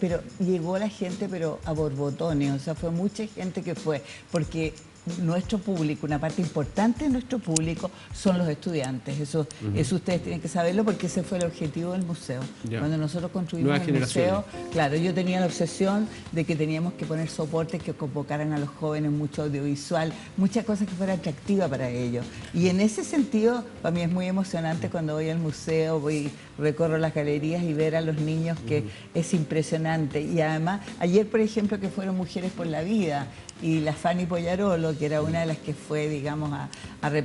pero llegó la gente, pero a borbotones, o sea, fue mucha gente que fue, porque nuestro público, una parte importante de nuestro público son los estudiantes. Eso ustedes tienen que saberlo porque ese fue el objetivo del museo. Ya. Cuando nosotros construimos Nuevas el museo, generaciones. claro, yo tenía la obsesión de que teníamos que poner soportes que convocaran a los jóvenes, mucho audiovisual, muchas cosas que fuera atractiva para ellos. Y en ese sentido, para mí es muy emocionante cuando voy al museo, recorro las galerías y ver a los niños, que es impresionante. Y además, ayer, por ejemplo, que fueron Mujeres por la Vida, y la Fanny Pollarolo, que era una de las que fue, digamos,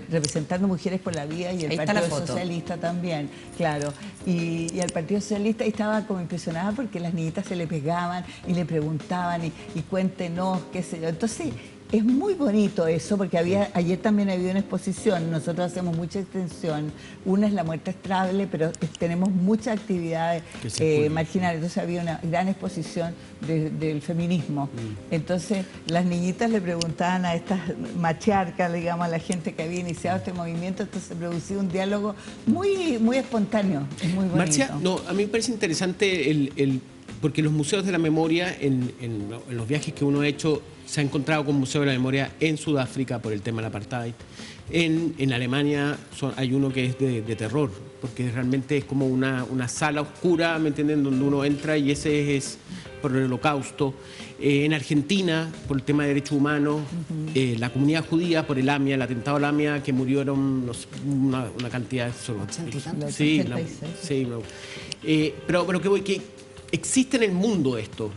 representando Mujeres por la Vida, y el Ahí está la Partido foto. Socialista también, claro. Y al Partido Socialista estaba como impresionada porque las niñitas se le pegaban y le preguntaban y cuéntenos, qué sé yo. Entonces, es muy bonito eso, porque ayer también había una exposición, nosotros hacemos mucha extensión, una es la muerte estable, pero tenemos muchas actividades Que circulan. marginales, entonces había una gran exposición del feminismo. Entonces las niñitas le preguntaban a estas matriarcas, digamos, a la gente que había iniciado este movimiento, entonces se producía un diálogo muy, muy espontáneo, es muy bonito. Marcia, no, a mí me parece interesante porque los museos de la memoria, en los viajes que uno ha hecho, se ha encontrado con museos de la memoria en Sudáfrica por el tema del apartheid. En Alemania hay uno que es de terror, porque realmente es como una sala oscura, ¿me entienden?, donde uno entra y ese es por el Holocausto. En Argentina, por el tema de derechos humanos, la comunidad judía, por el AMIA, el atentado al AMIA, que murieron una cantidad de... 80 y tantos. Sí, 86. sí, pero que voy, que existe en el mundo esto.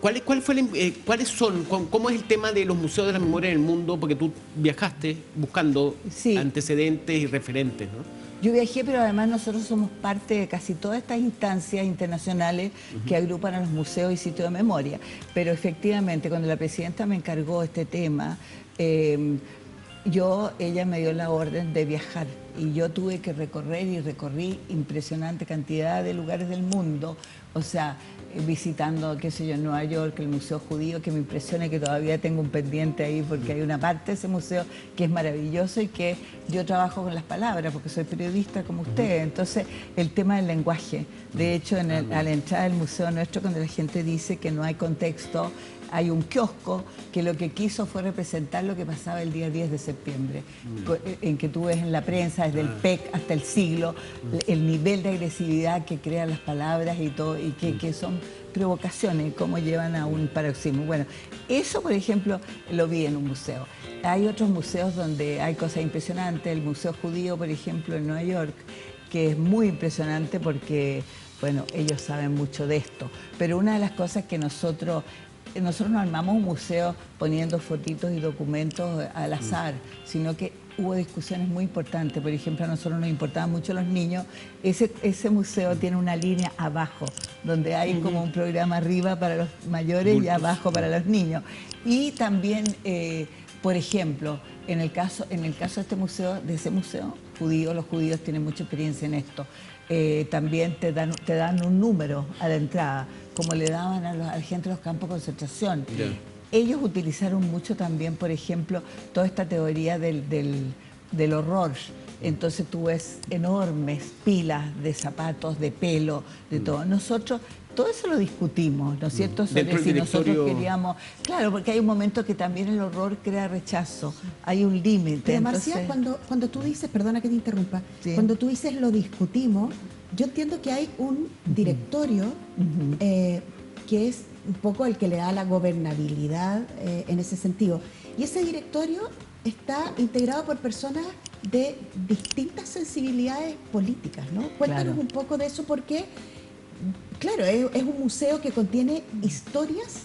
¿Cuáles son? ¿Cómo es el tema de los museos de la memoria en el mundo? Porque tú viajaste buscando Sí. antecedentes y referentes, ¿no? Yo viajé, pero además nosotros somos parte de casi todas estas instancias internacionales que agrupan a los museos y sitios de memoria. Pero efectivamente, cuando la presidenta me encargó este tema, ella me dio la orden de viajar y yo tuve que recorrer y recorrí impresionante cantidad de lugares del mundo, o sea, visitando, qué sé yo, en Nueva York, el Museo Judío, que me impresiona, que todavía tengo un pendiente ahí porque hay una parte de ese museo que es maravilloso y que yo trabajo con las palabras porque soy periodista como usted, entonces el tema del lenguaje. De hecho, a la entrada del museo nuestro, cuando la gente dice que no hay contexto, hay un kiosco que lo que quiso fue representar lo que pasaba el día 10 de septiembre, en que tú ves en la prensa, desde el PEC hasta el siglo, el nivel de agresividad que crean las palabras y todo, y que son provocaciones, cómo llevan a un paroxismo. Bueno, eso, por ejemplo, lo vi en un museo. Hay otros museos donde hay cosas impresionantes, el Museo Judío, por ejemplo, en Nueva York, que es muy impresionante porque, bueno, ellos saben mucho de esto. Pero una de las cosas que nosotros no armamos un museo poniendo fotitos y documentos al azar, sino que hubo discusiones muy importantes. Por ejemplo, a nosotros nos importaban mucho los niños. Ese museo tiene una línea abajo, donde hay como un programa arriba para los mayores y abajo para los niños. Y también, por ejemplo, en el caso de ese museo judío, los judíos tienen mucha experiencia en esto. También te dan un número a la entrada, como le daban a la gente de los campos de concentración. Yeah. Ellos utilizaron mucho también, por ejemplo, toda esta teoría del horror. Entonces tú ves enormes pilas de zapatos, de pelo, de todo. Nosotros todo eso lo discutimos, ¿no es cierto? Sobre Dentro del si nosotros directorio- queríamos... Claro, porque hay un momento que también el horror crea rechazo. Hay un límite. Pero Marcia, entonces- cuando tú dices, perdona que te interrumpa, Sí. cuando tú dices lo discutimos, yo entiendo que hay un directorio que es un poco el que le da la gobernabilidad en ese sentido. Y ese directorio está integrado por personas de distintas sensibilidades políticas, ¿no? Cuéntanos Claro. un poco de eso porque, claro, es un museo que contiene historias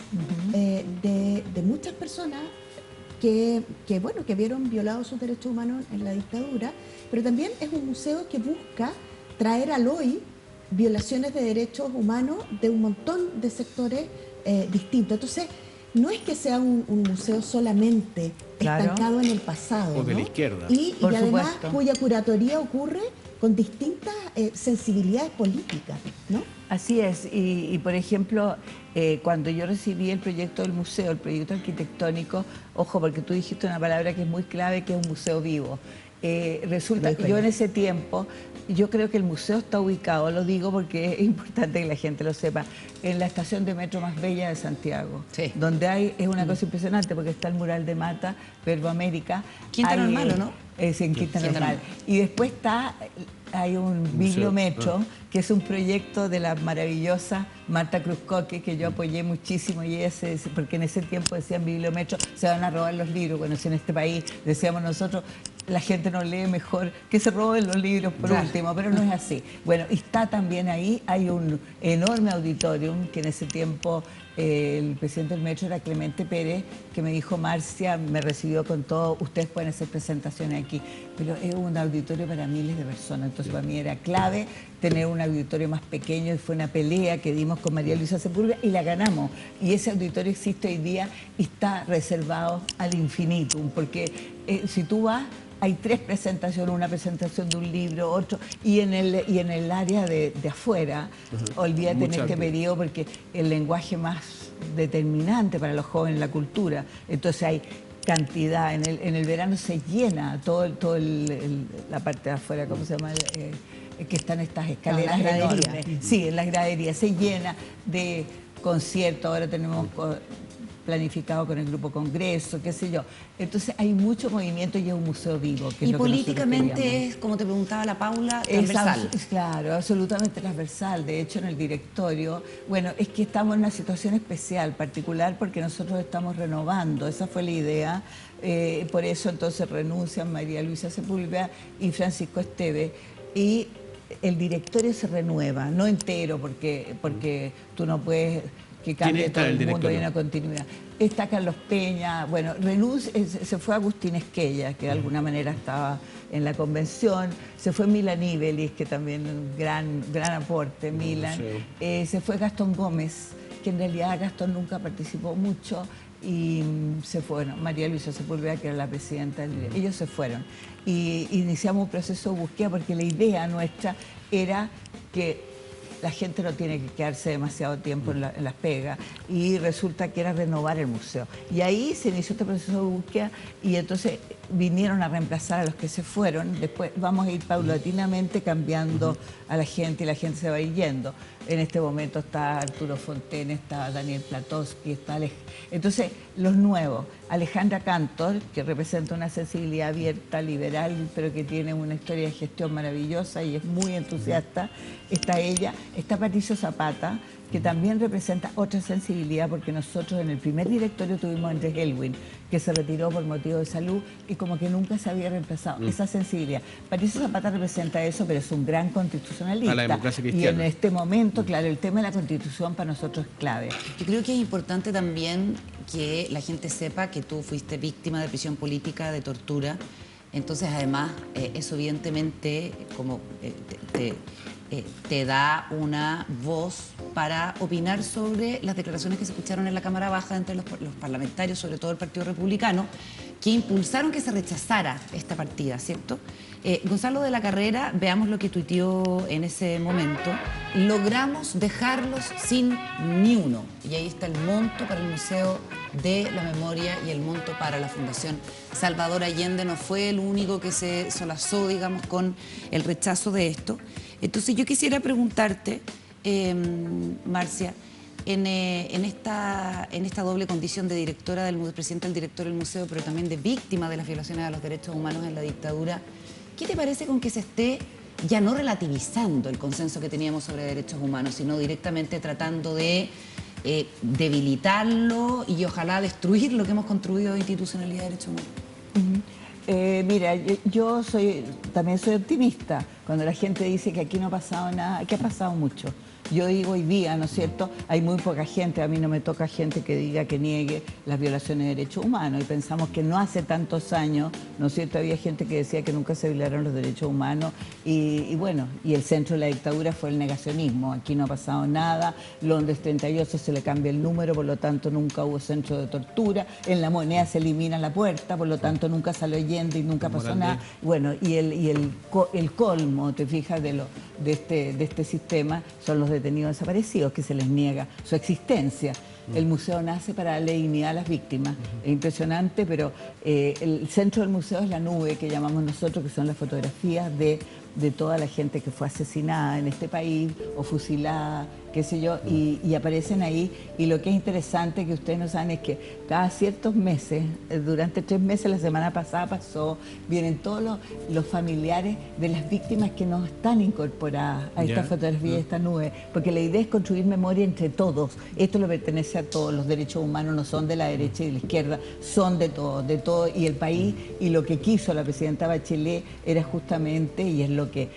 de muchas personas que vieron violados sus derechos humanos en la dictadura, pero también es un museo que busca traer al hoy violaciones de derechos humanos de un montón de sectores distintos. Entonces, no es que sea un museo solamente Claro. estancado en el pasado, O de la ¿no? izquierda. Y Por además supuesto. cuya curatoría ocurre con distintas sensibilidades políticas, ¿no? Así es, y por ejemplo, cuando yo recibí el proyecto del museo, el proyecto arquitectónico, ojo, porque tú dijiste una palabra que es muy clave, que es un museo vivo. Resulta que yo en ese tiempo, yo creo que el museo está ubicado, lo digo porque es importante que la gente lo sepa, en la estación de metro más bella de Santiago, Sí. donde es una cosa impresionante porque está el mural de Mata, Verbo América. Quinta Normal, ¿o no? Sí, en Quinta Quinta Normal. Y después hay un bibliometro, que es un proyecto de la maravillosa Marta Cruzcoque, que yo apoyé muchísimo, y ella porque en ese tiempo decían bibliometro, se van a robar los libros. Bueno, si en este país decíamos nosotros, la gente no lee, mejor que se roben los libros por último, pero no es así. Bueno, está también ahí, hay un enorme auditorium que en ese tiempo el presidente del metro era Clemente Pérez, que me dijo: Marcia, me recibió con todo, ustedes pueden hacer presentaciones aquí, pero es un auditorio para miles de personas, entonces para mí era clave tener un auditorio más pequeño, y fue una pelea que dimos con María Luisa Sepúlveda y la ganamos, y ese auditorio existe hoy día y está reservado al infinitum, porque si tú vas, hay 3 presentaciones, una presentación de un libro, otro, y en el área de afuera, olvídate en este periodo, porque el lenguaje más determinante para los jóvenes es la cultura, entonces hay cantidad, en el verano se llena la parte de afuera, ¿cómo se llama? Que están estas escaleras enormes. Sí, en las graderías se llena de conciertos, ahora tenemos planificado con el Grupo Congreso, qué sé yo. Entonces hay mucho movimiento y es un museo vivo. Que es Y lo que políticamente es, como te preguntaba la Paula, transversal. Claro, absolutamente transversal. De hecho, en el directorio, bueno, es que estamos en una situación especial, particular, porque nosotros estamos renovando, esa fue la idea. Por eso entonces renuncian María Luisa Sepúlveda y Francisco Esteve, y el directorio se renueva, no entero, porque tú no puedes que cambie todo el mundo y una continuidad. Está Carlos Peña, bueno, se fue Agustín Esquella, que de alguna manera estaba en la convención, se fue Milan Ibelis, que también un gran aporte, Milan, se fue Gastón Gómez, que en realidad Gastón nunca participó mucho, y se fue, bueno, María Luisa Sepúlveda, que era la presidenta, ellos se fueron. Y iniciamos un proceso de búsqueda, porque la idea nuestra era que la gente no tiene que quedarse demasiado tiempo en las pegas, y resulta que era renovar el museo. Y ahí se inició este proceso de búsqueda, y entonces vinieron a reemplazar a los que se fueron. Después vamos a ir paulatinamente cambiando a la gente, y la gente se va a ir yendo. En este momento está Arturo Fontaine, está Daniel Platowski, está entonces los nuevos. Alejandra Cantor, que representa una sensibilidad abierta, liberal, pero que tiene una historia de gestión maravillosa y es muy entusiasta. Está ella. Está Patricio Zapata, que también representa otra sensibilidad, porque nosotros en el primer directorio tuvimos a Andrés Elwin, que se retiró por motivo de salud y como que nunca se había reemplazado. Esa sensibilidad. Patricio Zapata representa eso, pero es un gran constitucionalista. A la democracia y cristiana. en este momento, claro, el tema de la Constitución para nosotros es clave. Yo creo que es importante también que la gente sepa que tú fuiste víctima de prisión política, de tortura. Entonces, además, eso evidentemente como te da una voz para opinar sobre las declaraciones que se escucharon en la Cámara Baja entre los parlamentarios, sobre todo el Partido Republicano, que impulsaron que se rechazara esta partida, ¿cierto? Gonzalo de la Carrera, veamos lo que tuiteó en ese momento. Logramos dejarlos sin ni uno. Y ahí está el monto para el Museo de la Memoria y el monto para la Fundación Salvador Allende. No fue el único que se solazó, digamos, con el rechazo de esto. Entonces yo quisiera preguntarte, Marcia, en esta doble condición de directora presidenta del director del museo, pero también de víctima de las violaciones a los derechos humanos en la dictadura, ¿qué te parece con que se esté ya no relativizando el consenso que teníamos sobre derechos humanos, sino directamente tratando de debilitarlo y ojalá destruir lo que hemos construido de institucionalidad de derechos humanos? Mira, yo también soy optimista. Cuando la gente dice que aquí no ha pasado nada, que ha pasado mucho. Yo digo hoy día, ¿no es cierto? Hay muy poca gente, a mí no me toca gente que diga que niegue las violaciones de derechos humanos, y pensamos que no hace tantos años, ¿no es cierto? Había gente que decía que nunca se violaron los derechos humanos, y bueno, y el centro de la dictadura fue el negacionismo. Aquí no ha pasado nada, Londres 38 se le cambia el número, por lo tanto nunca hubo centro de tortura, en La Moneda se elimina la puerta, por lo tanto nunca salió Allende y nunca pasó nada. Bueno, y el colmo, te fijas, de este sistema son los detenidos desaparecidos, que se les niega su existencia. El museo nace para darle dignidad a las víctimas. Es impresionante, pero el centro del museo es la nube que llamamos nosotros, que son las fotografías de toda la gente que fue asesinada en este país o fusilada, qué sé yo, y aparecen ahí. Y lo que es interesante que ustedes no saben es que cada ciertos meses, durante 3 meses, la semana pasada pasó, vienen todos los familiares de las víctimas que no están incorporadas a esta fotografía, a esta nube, porque la idea es construir memoria entre todos. Esto le pertenece a todos, los derechos humanos no son de la derecha y de la izquierda, son de todo, y el país, y lo que quiso la presidenta Bachelet era justamente, y es lo que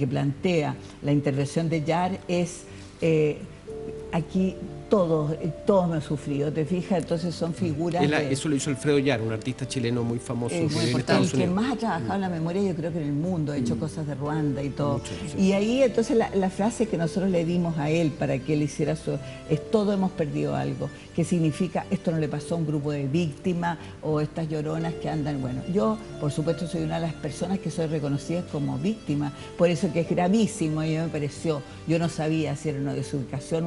plantea la intervención de Yar, es aquí todos hemos sufrido, ¿te fijas? Entonces son figuras Eso lo hizo Alfredo Yar, un artista chileno muy famoso muy que vive en importante, Estados el que Unidos. más ha trabajado en la memoria, yo creo que en el mundo, ha hecho cosas de Ruanda y todo. Y ahí entonces la frase que nosotros le dimos a él para que él hiciera eso es: todos hemos perdido algo, que significa esto no le pasó a un grupo de víctimas o estas lloronas que andan. Bueno, yo por supuesto soy una de las personas que soy reconocida como víctima, por eso que es gravísimo, y me pareció, yo no sabía si era una desubicación,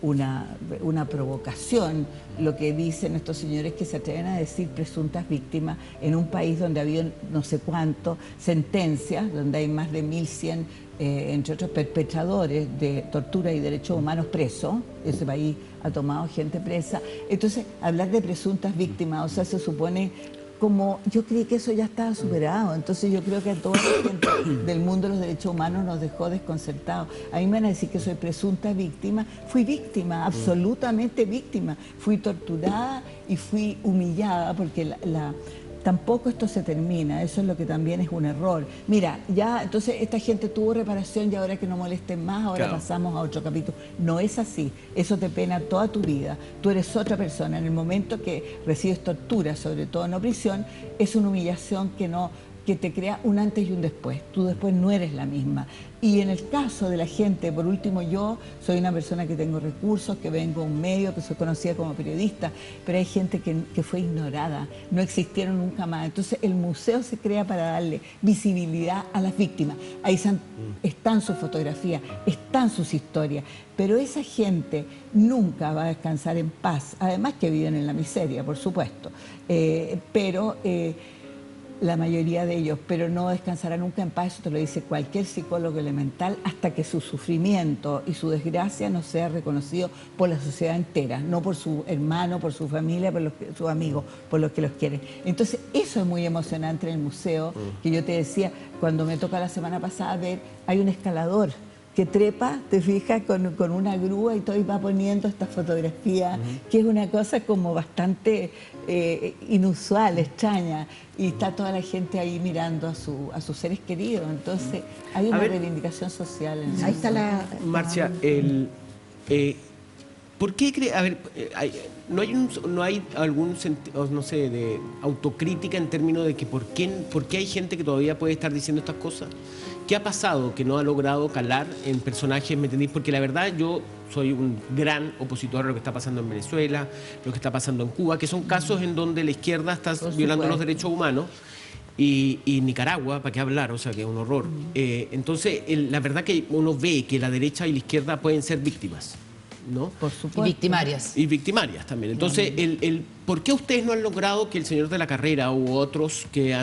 una provocación, lo que dicen estos señores que se atreven a decir presuntas víctimas en un país donde ha habido no sé cuánto sentencias, donde hay más de 1.100, entre otros, perpetradores de tortura y derechos humanos presos. Ese país ha tomado gente presa. Entonces, hablar de presuntas víctimas, o sea, se supone... Como yo creí que eso ya estaba superado, entonces yo creo que a toda la gente del mundo de los derechos humanos nos dejó desconcertados. A mí me van a decir que soy presunta víctima. Fui víctima, absolutamente víctima. Fui torturada y fui humillada porque tampoco esto se termina, eso es lo que también es un error. Mira, ya, entonces esta gente tuvo reparación y ahora que no molesten más, ahora pasamos a otro capítulo. No es así, eso te pena toda tu vida. Tú eres otra persona. En el momento que recibes tortura, sobre todo en prisión, es una humillación que te crea un antes y un después. Tú después no eres la misma. Y en el caso de la gente, por último, yo soy una persona que tengo recursos, que vengo a un medio, que soy conocida como periodista, pero hay gente que fue ignorada, no existieron nunca más. Entonces el museo se crea para darle visibilidad a las víctimas. Ahí están sus fotografías, están sus historias, pero esa gente nunca va a descansar en paz, además que viven en la miseria, por supuesto, la mayoría de ellos, pero no descansará nunca en paz, eso te lo dice cualquier psicólogo elemental, hasta que su sufrimiento y su desgracia no sea reconocido por la sociedad entera, no por su hermano, por su familia, por sus amigos, por los que los quieren. Entonces, eso es muy emocionante en el museo, que yo te decía, cuando me toca la semana pasada ver, hay un escalador que trepa, te fijas, con una grúa y todo, y va poniendo esta fotografía, que es una cosa como bastante inusual, extraña, y está toda la gente ahí mirando a sus seres queridos. Entonces hay una reivindicación social. Ahí está Marcia, ¿por qué cree? A ver, no hay algún sentido, no sé, de autocrítica en términos de que por qué hay gente que todavía puede estar diciendo estas cosas? ¿Qué ha pasado que no ha logrado calar en personajes, me entendéis? Porque la verdad yo soy un gran opositor a lo que está pasando en Venezuela, lo que está pasando en Cuba, que son casos en donde la izquierda está violando los derechos humanos, y Nicaragua, ¿para qué hablar? O sea, que es un horror. Entonces, la verdad que uno ve que la derecha y la izquierda pueden ser víctimas, ¿no? Por supuesto. Y victimarias. Y victimarias también. Entonces, ¿por qué ustedes no han logrado que el señor de la carrera u otros que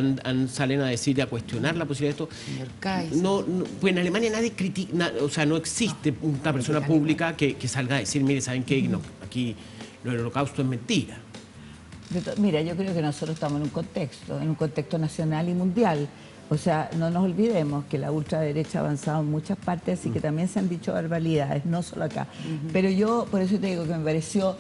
salen a decir y a cuestionar la posibilidad de esto? No, pues en Alemania nadie critica, o sea, no existe una persona pública que salga a decir, mire, ¿saben qué? No, aquí lo del holocausto es mentira. Mira, yo creo que nosotros estamos en un contexto nacional y mundial. O sea, no nos olvidemos que la ultraderecha ha avanzado en muchas partes y que también se han dicho barbaridades, no solo acá. Pero yo, por eso te digo que me pareció,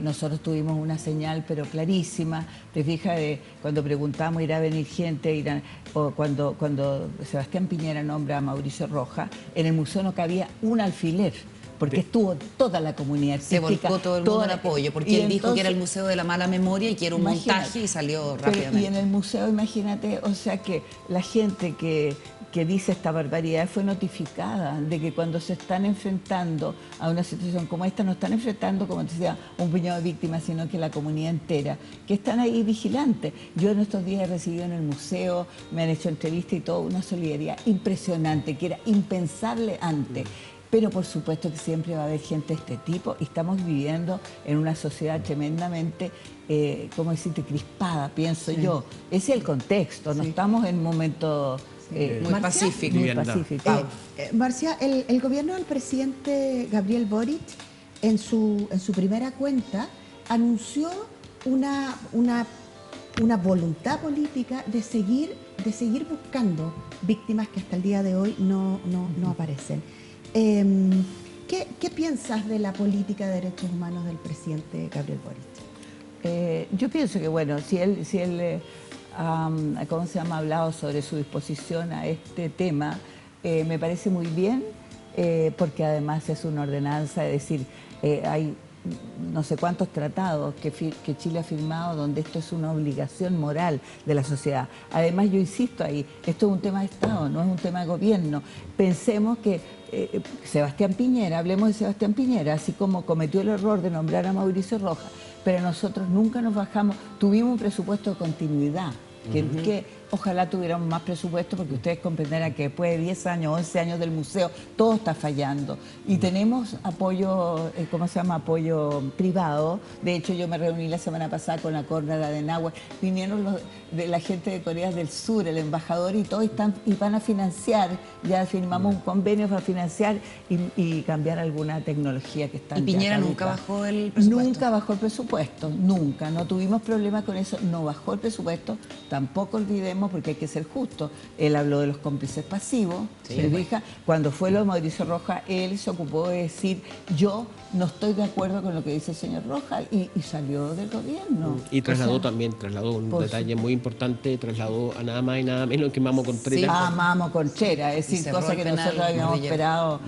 nosotros tuvimos una señal pero clarísima, te fijas, cuando preguntamos, ¿irá a venir gente? O cuando Sebastián Piñera nombra a Mauricio Rojas, en el museo no cabía un alfiler, porque estuvo toda la comunidad artística. Se volcó todo el mundo en apoyo, porque él dijo que era el Museo de la Mala Memoria y que era un montaje y salió rápidamente. Y en el museo, imagínate, o sea que la gente que dice esta barbaridad fue notificada de que cuando se están enfrentando a una situación como esta, no están enfrentando, como te decía, un puñado de víctimas, sino que la comunidad entera, que están ahí vigilantes. Yo en estos días he recibido en el museo, me han hecho entrevistas y todo, una solidaridad impresionante, que era impensable antes. pero por supuesto que siempre va a haber gente de este tipo y estamos viviendo en una sociedad tremendamente, ¿cómo decirte?, crispada, pienso yo. Ese es el contexto, no estamos en un momento muy pacífico. Muy Liviandad. pacífico. Marcia, el gobierno del presidente Gabriel Boric en su primera cuenta anunció una voluntad política de seguir buscando víctimas que hasta el día de hoy no aparecen. ¿Qué piensas de la política de derechos humanos del presidente Gabriel Boric? Yo pienso que, bueno, si él ¿cómo se llama?, ha hablado sobre su disposición a este tema, me parece muy bien, porque además es una ordenanza, es decir, hay no sé cuántos tratados que Chile ha firmado donde esto es una obligación moral de la sociedad. Además, yo insisto ahí, esto es un tema de Estado, no es un tema de gobierno. Pensemos que Sebastián Piñera, hablemos de Sebastián Piñera, así como cometió el error de nombrar a Mauricio Rojas, pero nosotros nunca nos bajamos, tuvimos un presupuesto de continuidad, que ojalá tuviéramos más presupuesto, porque ustedes comprenderán que después de 10 años, 11 años del museo, todo está fallando. Y tenemos apoyo, ¿cómo se llama?, apoyo privado. De hecho, yo me reuní la semana pasada con la Konrad Adenauer, vinieron la gente de Corea del Sur, el embajador y todo, y van a financiar, ya firmamos un convenio para financiar y cambiar alguna tecnología que está. ¿Y Piñera nunca bajó el presupuesto? Nunca bajó el presupuesto, nunca, no tuvimos problemas con eso, no bajó el presupuesto, tampoco olvidemos, porque hay que ser justo, él habló de los cómplices pasivos, ¿se fija? Cuando fue lo de Mauricio Rojas, él se ocupó de decir, yo no estoy de acuerdo con lo que dice el señor Rojas, y salió del gobierno. Y trasladó O sea, también, un detalle muy importante, trasladó a nada más y nada menos que Mamo Contreras. Sí, Mamo Contreras, es Y decir, cerró cosa el que penal nosotros habíamos guerrillero. esperado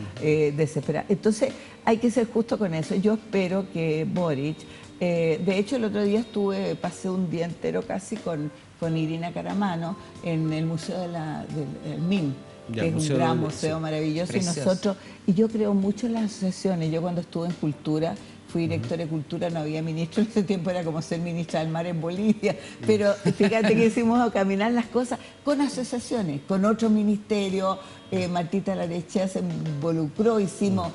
desesperar. Entonces, hay que ser justo con eso. Yo espero que Boric, de hecho el otro día pasé un día entero casi con Irina Caramano en el Museo del MIM, Ya, que es un museo gran de- museo sí, maravilloso. precioso. Y yo creo mucho en las asociaciones. Yo cuando estuve en Cultura, fui directora de Cultura, no había ministro en ese tiempo, era como ser ministra del mar en Bolivia. Pero fíjate que hicimos caminar las cosas con asociaciones, con otros ministerios. Martita Larechea se involucró, hicimos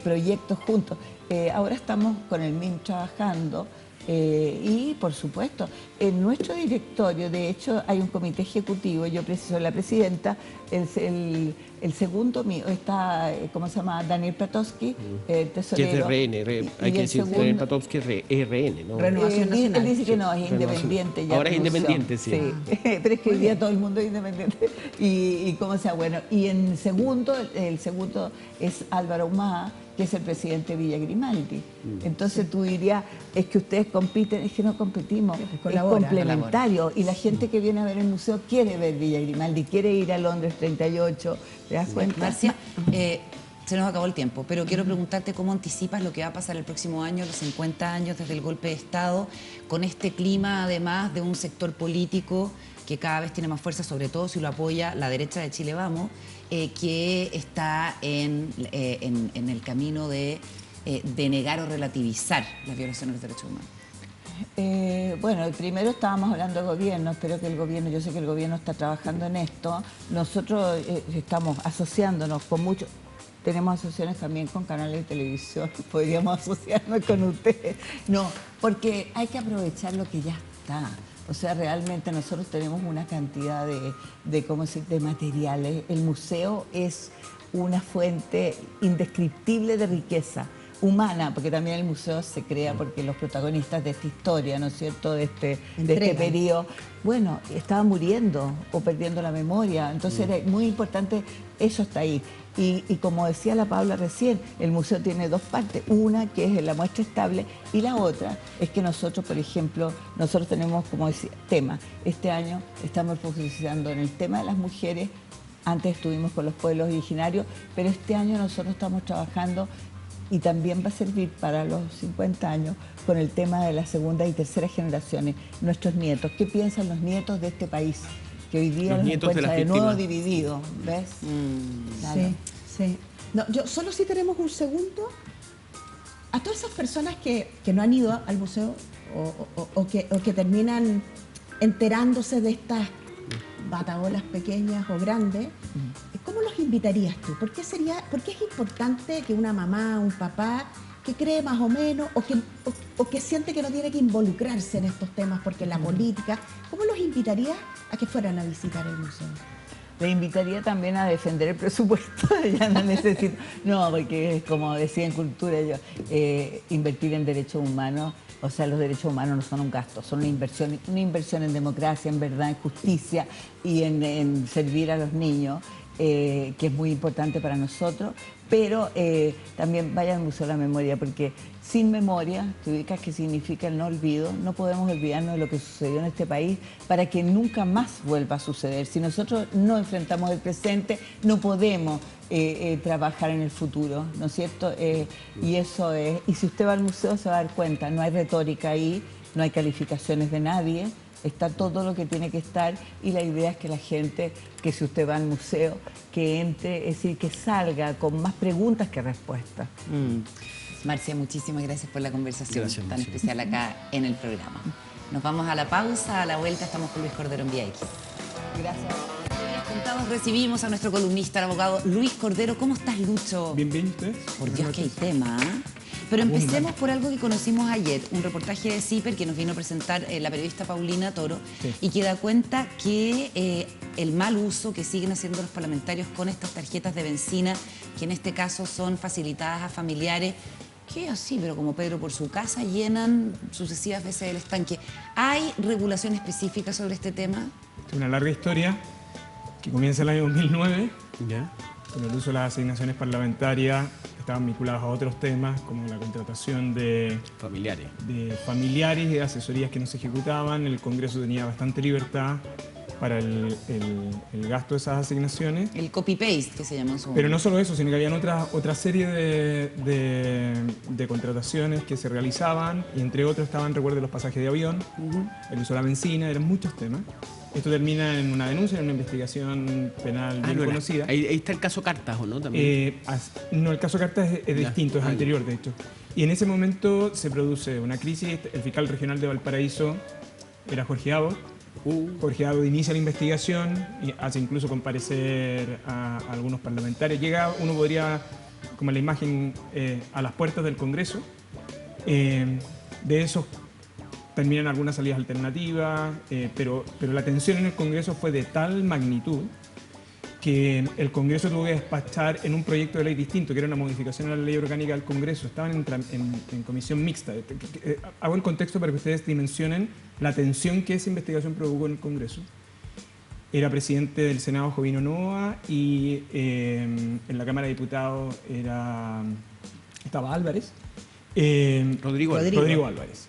proyectos juntos. Ahora estamos con el MIM trabajando. Y por supuesto, en nuestro directorio, de hecho, hay un comité ejecutivo, yo soy la presidenta, el segundo mío está, ¿cómo se llama?, Daniel Platowski, tesorero. Que es de RN, hay que decir, Daniel Platowski es RN, ¿no? Renovación Nacional. Él dice que no, es Renovación. independiente ya. Ahora es renunció. independiente, sí. Pero es que hoy día todo el mundo es independiente. Y cómo sea, bueno. Y en segundo, el segundo es Álvaro Humá, que es el presidente de Villa Grimaldi. Entonces tú dirías, es que ustedes compiten, es que no competimos, es complementario. Y la gente que viene a ver el museo quiere ver Villa Grimaldi, quiere ir a Londres 38, ¿te das cuenta? Marcia, se nos acabó el tiempo, pero quiero preguntarte cómo anticipas lo que va a pasar el próximo año, los 50 años desde el golpe de Estado, con este clima además de un sector político que cada vez tiene más fuerza, sobre todo si lo apoya la derecha de Chile Vamos, que está en el camino de negar o relativizar las violaciones de los derechos humanos. Bueno, primero estábamos hablando de gobierno, espero que el gobierno, yo sé que el gobierno está trabajando en esto. Nosotros estamos asociándonos con muchos, tenemos asociaciones también con canales de televisión, podríamos asociarnos con ustedes. No, porque hay que aprovechar lo que ya está. O sea, realmente nosotros tenemos una cantidad de materiales. El museo es una fuente indescriptible de riqueza humana, porque también el museo se crea porque los protagonistas de esta historia, ¿no es cierto?, de este periodo, bueno, estaban muriendo o perdiendo la memoria. Entonces era muy importante, eso está ahí. Y como decía la Paula recién, el museo tiene dos partes, una que es la muestra estable y la otra es que nosotros, por ejemplo, nosotros tenemos, como decía, tema. Este año estamos profundizando en el tema de las mujeres, antes estuvimos con los pueblos originarios, pero este año nosotros estamos trabajando y también va a servir para los 50 años con el tema de las segunda y tercera generaciones, nuestros nietos. ¿Qué piensan los nietos de este país? Que hoy día los encuentra de nuevo divididos, ¿ves? Claro. Sí, sí. No, yo solo si tenemos un segundo, a todas esas personas que no han ido al museo o que terminan enterándose de estas batagolas pequeñas o grandes, ¿cómo los invitarías tú? ¿Por qué es importante que una mamá, un papá que cree más o menos o que siente que no tiene que involucrarse en estos temas porque la política, ¿cómo los invitarías a que fueran a visitar el museo? Le invitaría también a defender el presupuesto, ya no necesito, no, porque como decía en Cultura yo, invertir en derechos humanos, o sea, los derechos humanos no son un gasto, son una inversión en democracia, en verdad, en justicia y en servir a los niños, que es muy importante para nosotros, pero también vaya al Museo de la Memoria, porque sin memoria, te ubicas que significa el no olvido, no podemos olvidarnos de lo que sucedió en este país para que nunca más vuelva a suceder. Si nosotros no enfrentamos el presente, no podemos trabajar en el futuro, ¿no es cierto? Y eso es, y si usted va al museo se va a dar cuenta, no hay retórica ahí, no hay calificaciones de nadie, está todo lo que tiene que estar y la idea es que la gente, que si usted va al museo, que entre, es decir, que salga con más preguntas que respuestas. Marcia, muchísimas gracias por la conversación Gracias, tan Marcia. especial acá en el programa. Nos vamos a la pausa, a la vuelta estamos con Luis Cordero en Vía X. Gracias. Juntados recibimos a nuestro columnista, el abogado Luis Cordero. ¿Cómo estás, Lucho? Bien, ¿ustedes? Por Dios, que hay tema, ¿eh? Pero empecemos por algo que conocimos ayer, un reportaje de CIPER que nos vino a presentar la periodista Paulina Toro, Sí. y que da cuenta que el mal uso que siguen haciendo los parlamentarios con estas tarjetas de benzina, que en este caso son facilitadas a familiares, que así, pero como Pedro por su casa, llenan sucesivas veces el estanque. ¿Hay regulación específica sobre este tema? Es una larga historia que comienza el año 2009, ¿Ya? con el uso de las asignaciones parlamentarias, estaban vinculadas a otros temas, como la contratación de Familiares. familiares y de asesorías que no se ejecutaban. El Congreso tenía bastante libertad para el gasto de esas asignaciones. El copy-paste, que se llama en su Pero no momento. solo eso, sino que habían otra serie de contrataciones que se realizaban, y entre otros estaban, recuerden, los pasajes de avión, el uso de la benzina, eran muchos temas. Esto termina en una denuncia, en una investigación penal bien no, conocida. ahí está el caso Cartas, ¿o no? También. No, el caso Cartas es Ya. distinto, es Ah, ya. anterior, de hecho. Y en ese momento se produce una crisis. El fiscal regional de Valparaíso era Jorge Abot. Jorge Abot inicia la investigación y hace incluso comparecer a algunos parlamentarios. Llega, uno podría, como la imagen, a las puertas del Congreso. De esos terminan algunas salidas alternativas, pero la tensión en el Congreso fue de tal magnitud que el Congreso tuvo que despachar en un proyecto de ley distinto, que era una modificación a la ley orgánica del Congreso. Estaban en comisión mixta. Hago el contexto para que ustedes dimensionen la tensión que esa investigación provocó en el Congreso. Era presidente del Senado Jovino Noa y en la Cámara de Diputados estaba Álvarez. Rodrigo. Rodrigo Álvarez.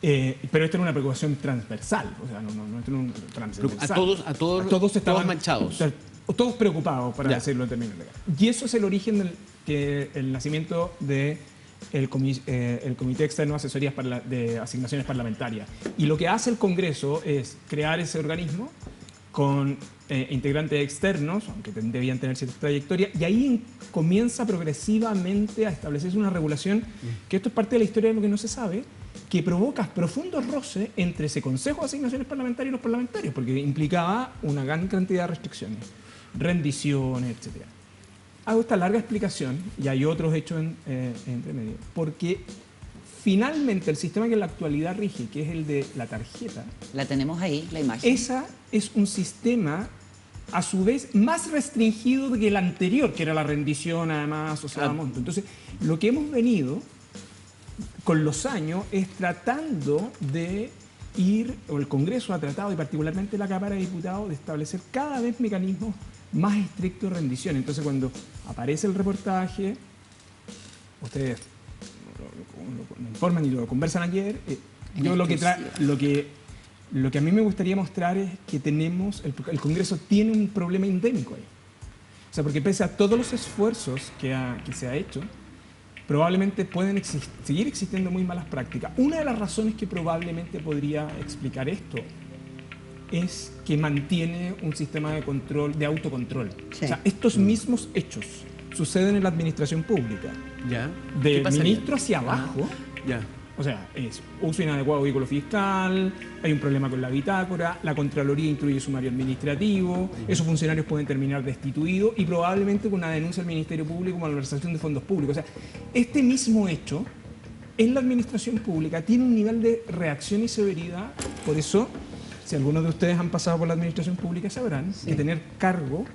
Pero esto era una preocupación transversal, o sea, no esto era un transversal. A todos estaban manchados. o sea, todos preocupados, para Ya. decirlo en términos legales. Y eso es el origen el nacimiento del Comité Externo de Asesorías de Asignaciones Parlamentarias. Y lo que hace el Congreso es crear ese organismo con integrantes externos, aunque debían tener cierta trayectoria, y ahí comienza progresivamente a establecerse una regulación, que esto es parte de la historia de lo que no se sabe, que provoca profundos roces entre ese Consejo de Asignaciones Parlamentarias y los parlamentarios, porque implicaba una gran cantidad de restricciones, rendiciones, etc. Hago esta larga explicación, y hay otros hechos entre medio, porque finalmente el sistema que en la actualidad rige, que es el de la tarjeta, La tenemos ahí, la imagen. esa es un sistema a su vez más restringido que el anterior, que era la rendición además asociada a monto. Entonces, lo que hemos venido con los años es tratando de ir, o el Congreso ha tratado, y particularmente la Cámara de Diputados, de establecer cada vez mecanismos más estrictos de rendición. Entonces, cuando aparece el reportaje, ustedes lo informan y lo conversan ayer, yo lo que a mí me gustaría mostrar es que el Congreso tiene un problema endémico ahí. O sea, porque pese a todos los esfuerzos que se ha hecho, probablemente pueden seguir existiendo muy malas prácticas. Una de las razones que probablemente podría explicar esto es que mantiene un sistema de control, de autocontrol. Sí. O sea, estos mismos hechos suceden en la administración pública. ¿Ya? ¿Qué Del pasaría? ministro hacia abajo, Ya. O sea, es uso inadecuado de vehículo fiscal, hay un problema con la bitácora, la Contraloría instruye sumario administrativo, esos funcionarios pueden terminar destituidos y probablemente con una denuncia al Ministerio Público por malversación de fondos públicos. O sea, este mismo hecho en la administración pública tiene un nivel de reacción y severidad. Por eso, si algunos de ustedes han pasado por la administración pública, sabrán que tener cargo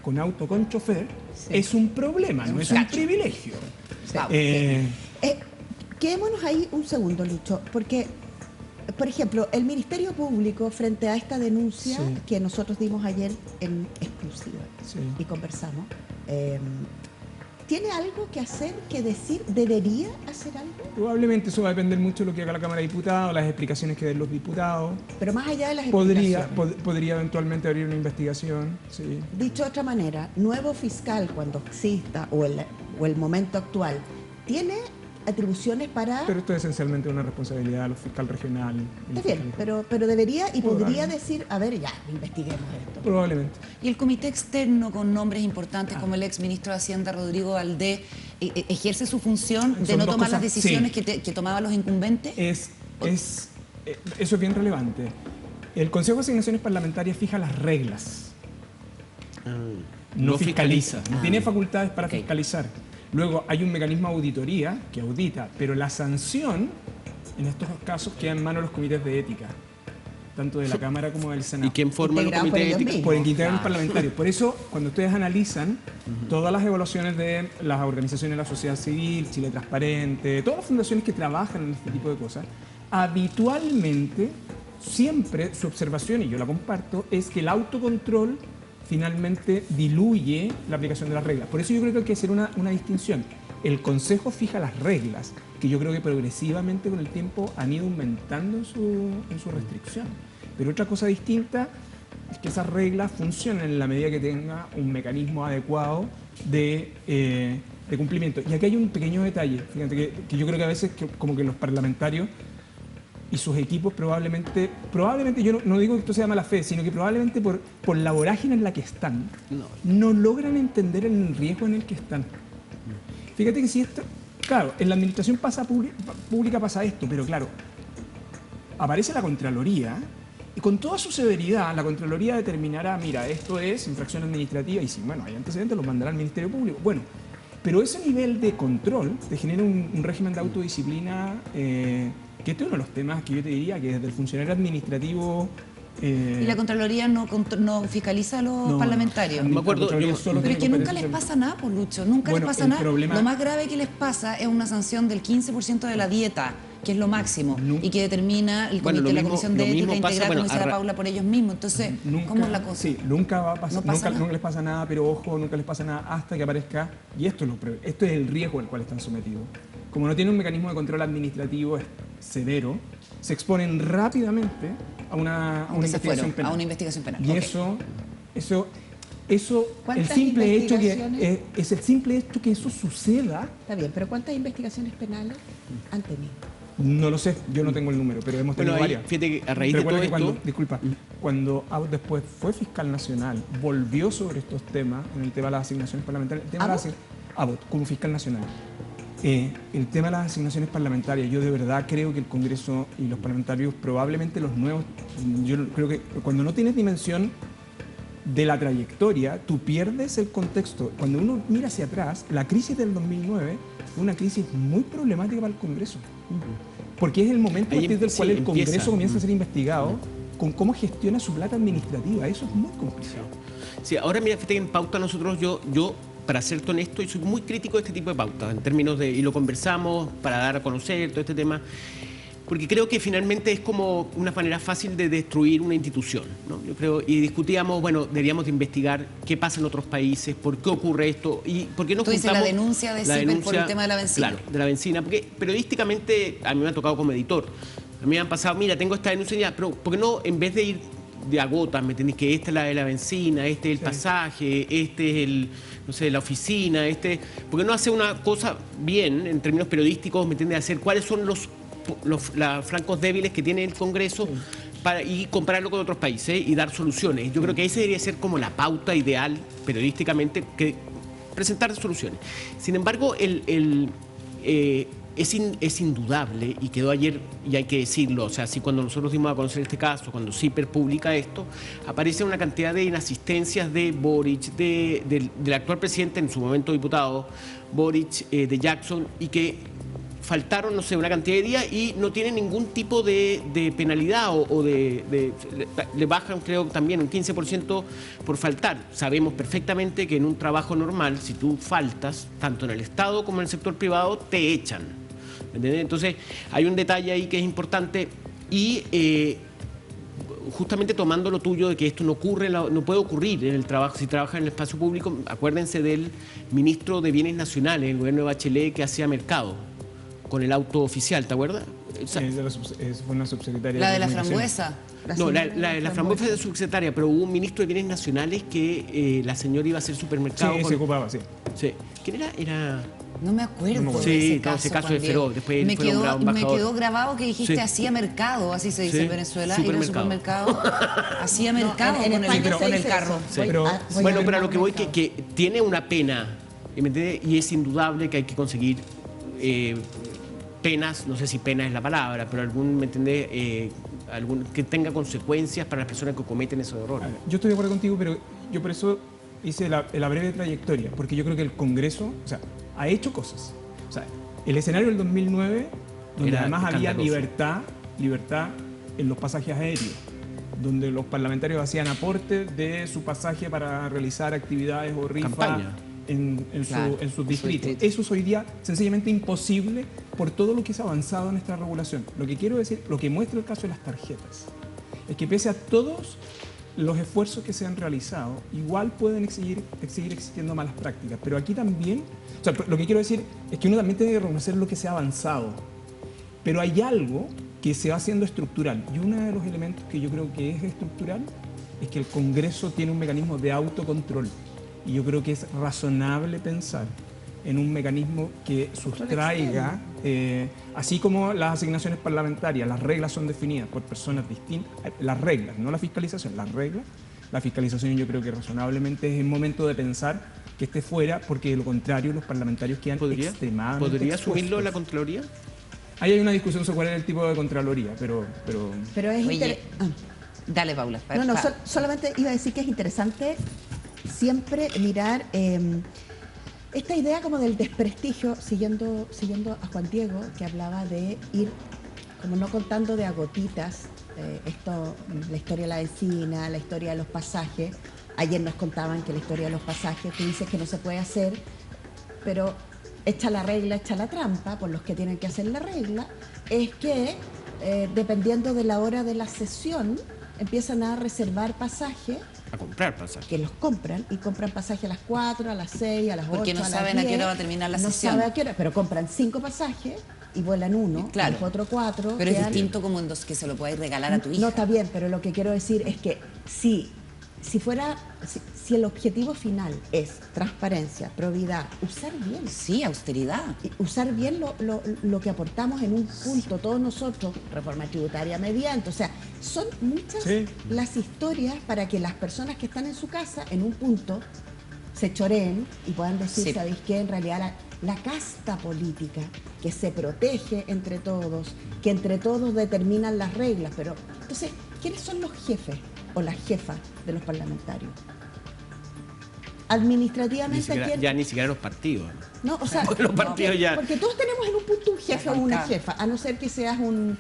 con auto con chofer es un problema, no es un privilegio. Quedémonos ahí un segundo, Lucho, porque, por ejemplo, el Ministerio Público, frente a esta denuncia que nosotros dimos ayer en exclusiva y conversamos, ¿tiene algo que hacer, que decir? ¿Debería hacer algo? Probablemente eso va a depender mucho de lo que haga la Cámara de Diputados, las explicaciones que den los diputados. Pero más allá de las podría explicaciones. eventualmente abrir una investigación. Sí. Dicho de otra manera, nuevo fiscal cuando exista o el momento actual, ¿tiene atribuciones para...? Pero esto es esencialmente una responsabilidad de los fiscal regional. Está bien, pero debería y podría decir, a ver, ya, investiguemos esto. Probablemente. ¿Y el comité externo con nombres importantes como el exministro de Hacienda, Rodrigo Valdés, ejerce su función de Son no dos tomar las cosas, decisiones que tomaban los incumbentes? Eso es bien relevante. El Consejo de Asignaciones Parlamentarias fija las reglas. No fiscaliza. No tiene facultades para fiscalizar. Luego hay un mecanismo de auditoría que audita, pero la sanción en estos casos queda en manos de los comités de ética, tanto de la Cámara como del Senado. ¿Y quién forma el comité de ética? Por el integrantes parlamentarios. Por eso, cuando ustedes analizan todas las evaluaciones de las organizaciones de la sociedad civil, Chile Transparente, todas las fundaciones que trabajan en este tipo de cosas, habitualmente, siempre su observación, y yo la comparto, es que el autocontrol finalmente diluye la aplicación de las reglas. Por eso yo creo que hay que hacer una distinción. El Consejo fija las reglas, que yo creo que progresivamente con el tiempo han ido aumentando en su restricción. Pero otra cosa distinta es que esas reglas funcionen en la medida que tenga un mecanismo adecuado de cumplimiento. Y aquí hay un pequeño detalle, fíjate que yo creo que a veces como que los parlamentarios y sus equipos probablemente yo no digo que esto sea mala fe, sino que probablemente por la vorágine en la que están, no logran entender el riesgo en el que están. Fíjate que si esto, claro, en la administración pública pasa esto, pero claro, aparece la Contraloría y con toda su severidad la Contraloría determinará, mira, esto es infracción administrativa y si, bueno, hay antecedentes, los mandará al Ministerio Público. Bueno, pero ese nivel de control te genera un régimen de autodisciplina que este es uno de los temas que yo te diría que desde el funcionario administrativo... ¿Y la Contraloría no fiscaliza a los parlamentarios? Me acuerdo, pero es que nunca les pasa nada, pues, Lucho, nunca les pasa nada. Lo más grave que les pasa es una sanción del 15% de la dieta, que es lo máximo, y que determina el comité, la Comisión de Ética Integral, como dice la Paula, por ellos mismos. Entonces, ¿cómo es la cosa? Sí, nunca va a pasar, nunca les pasa nada, pero ojo, nunca les pasa nada hasta que aparezca, y esto es el riesgo al cual están sometidos. Como no tiene un mecanismo de control administrativo severo, se exponen rápidamente a una investigación penal. A una investigación penal. Y eso el simple hecho que es el simple hecho que eso suceda. Está bien, pero ¿cuántas investigaciones penales han tenido? No lo sé, yo no tengo el número, pero hemos tenido varias. Fíjate que a raíz de todo esto... Cuando Abbott después fue fiscal nacional, volvió sobre estos temas, en el tema de las asignaciones parlamentarias. Abbott, como fiscal nacional. El tema de las asignaciones parlamentarias, yo de verdad creo que el Congreso y los parlamentarios, probablemente los nuevos, yo creo que cuando no tienes dimensión de la trayectoria, tú pierdes el contexto. Cuando uno mira hacia atrás, la crisis del 2009 fue una crisis muy problemática para el Congreso. Porque es el momento a partir del cual el Congreso comienza a ser investigado con cómo gestiona su plata administrativa. Eso es muy complicado. Sí, ahora mira, fíjate que en pauta nosotros, yo para ser honesto, y soy muy crítico de este tipo de pautas, en términos de, y lo conversamos para dar a conocer todo este tema, porque creo que finalmente es como una manera fácil de destruir una institución, ¿no? Yo creo, y discutíamos, bueno, deberíamos de investigar qué pasa en otros países, por qué ocurre esto, y por qué nos juntamos... Tú dices la denuncia de CIPER por el tema de la benzina. Claro, de la benzina, porque periodísticamente a mí me ha tocado como editor. A mí me han pasado, mira, tengo esta denuncia ya, pero ¿por qué no, en vez de ir de a gotas, me entendés que esta es la de la benzina, este es el pasaje, este es el, no sé, la oficina, ¿por qué no hace una cosa bien en términos periodísticos, me entiendes, hacer cuáles son los flancos débiles que tiene el Congreso y compararlo con otros países y dar soluciones? Yo creo que esa debería ser como la pauta ideal periodísticamente, que presentar soluciones. Sin embargo, es indudable, y quedó ayer, y hay que decirlo, o sea, así cuando nosotros dimos a conocer este caso, cuando CIPER publica esto, aparece una cantidad de inasistencias de Boric, del actual presidente, en su momento diputado, Boric, de Jackson, y que faltaron, no sé, una cantidad de días y no tienen ningún tipo de penalidad le bajan, creo, también un 15% por faltar. Sabemos perfectamente que en un trabajo normal, si tú faltas, tanto en el Estado como en el sector privado, te echan. ¿Entendés? Entonces, hay un detalle ahí que es importante y justamente tomando lo tuyo de que esto no ocurre, no puede ocurrir en el trabajo, si trabaja en el espacio público, acuérdense del ministro de Bienes Nacionales, el gobierno de Bachelet, que hacía mercado con el auto oficial, ¿te acuerdas? Es una subsecretaria. La de la Comunicación. frambuesa. No, la frambuesa es de subsecretaria, pero hubo un ministro de Bienes Nacionales que la señora iba a hacer supermercado. Sí, se ocupaba, sí. Sí. ¿Quién era? Era... No me acuerdo de Sí, ese caso, ese caso Juan es Diego. feroz. Después me fue nombrado me embajador. quedó grabado que dijiste Sí. hacía mercado, así se dice Sí, en Venezuela, ir al supermercado. supermercado. Hacía mercado en con España se con el dice carro. eso. Sí. Pero- Bueno, pero a lo que voy que tiene una pena, ¿me entiendes? Y es indudable que hay que conseguir penas, no sé si pena es la palabra, pero ¿me entiendes? Que tenga consecuencias para las personas que cometen esos errores. Yo estoy de acuerdo contigo, pero yo por eso hice la breve trayectoria, porque yo creo que el Congreso, o sea, ha hecho cosas. O sea, el escenario del 2009, donde Era además había escandaloso. libertad en los pasajes aéreos, donde los parlamentarios hacían aporte de su pasaje para realizar actividades o rifas Campaña. Claro, en sus en distritos. su distrito. Eso es hoy día sencillamente imposible por todo lo que se ha avanzado en esta regulación. Lo que quiero decir, lo que muestra el caso de las tarjetas, es que pese a todos los esfuerzos que se han realizado, igual pueden seguir existiendo malas prácticas. Pero aquí también, o sea, lo que quiero decir es que uno también tiene que reconocer lo que se ha avanzado. Pero hay algo que se va haciendo estructural. Y uno de los elementos que yo creo que es estructural es que el Congreso tiene un mecanismo de autocontrol. Y yo creo que es razonable pensar en un mecanismo que sustraiga, así como las asignaciones parlamentarias, las reglas son definidas por personas distintas, las reglas, no la fiscalización, las reglas. La fiscalización yo creo que razonablemente es el momento de pensar que esté fuera, porque de lo contrario los parlamentarios quedan extremadamente ¿Podría asumirlo expuestos. la Contraloría? Ahí hay una discusión sobre cuál es el tipo de Contraloría, pero Pero es Oye, dale, Paula. No, solamente iba a decir que es interesante siempre mirar esta idea como del desprestigio, siguiendo a Juan Diego, que hablaba de ir como no contando de a gotitas, la historia de la vecina, la historia de los pasajes. Ayer nos contaban que la historia de los pasajes, tú dices que no se puede hacer, pero echa la regla, echa la trampa, por los que tienen que hacer la regla, es que dependiendo de la hora de la sesión, empiezan a reservar pasajes, A comprar pasajes. que los compran, y compran pasajes a las 4, a las 6, a las 8, Porque no a las saben a qué 10. hora va a terminar la no sesión. saben a qué hora, pero compran 5 pasajes y vuelan uno, Claro. los otros 4. Pero es distinto como en dos que se lo puedes regalar a tu hija. No, está bien, pero lo que quiero decir es que si el objetivo final es transparencia, probidad, usar bien. Sí, austeridad. Y usar bien lo que aportamos en un punto, todos nosotros, reforma tributaria mediante, o sea, son muchas Sí. las historias para que las personas que están en su casa, en un punto, se choreen y puedan decir, Sí. ¿sabéis qué? En realidad la casta política, que se protege entre todos, que entre todos determinan las reglas, pero entonces, ¿quiénes son los jefes o las jefas de los parlamentarios? Administrativamente, ¿quién? Ya ni siquiera los partidos. No, o sea, Los partidos ya. porque todos tenemos en un punto un jefe o una jefa, a no ser que seas un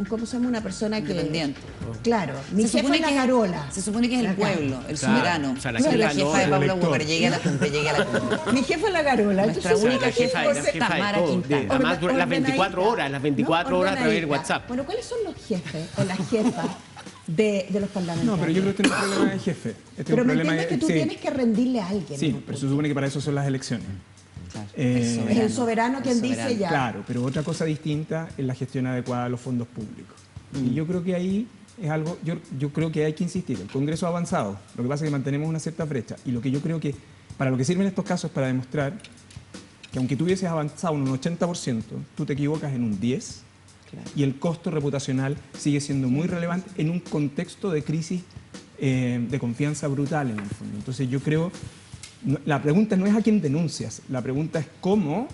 ¿cómo se llama? Una persona que... Independiente. Claro, mi Se jefe supone es la que Carola. Se supone que es el Acá. pueblo, el Claro, soberano. o sea, la Soy la jefa no, jefa de el Paula elector. Walker, llegué a la cumbre, llegué a la cumbre. Mi jefe es la Carola. Nuestra entonces, única la jefa, jefa la es jefa de Tamara todo. Quintana. Además, las 24 horas, las 24 horas a través del ordenadita. WhatsApp. Bueno, ¿cuáles son los jefes o las jefas de los parlamentarios? no, pero yo creo que este no es un problema de jefe. Este es Pero un me problema entiendes que tú sí. tienes que rendirle a alguien. Sí, en un pero se punto. supone que para eso son las elecciones. Es el soberano quien dice soberano. ya. Claro, pero otra cosa distinta es la gestión adecuada de los fondos públicos. Mm. Y yo creo que ahí es algo, yo creo que hay que insistir. El Congreso ha avanzado, lo que pasa es que mantenemos una cierta brecha. Y lo que yo creo que, para lo que sirven estos casos es para demostrar que aunque tú hubieses avanzado en un 80%, tú te equivocas en un 10%, y el costo reputacional sigue siendo muy relevante en un contexto de crisis de confianza brutal en el fondo. Entonces yo creo, la pregunta no es a quién denuncias, la pregunta es cómo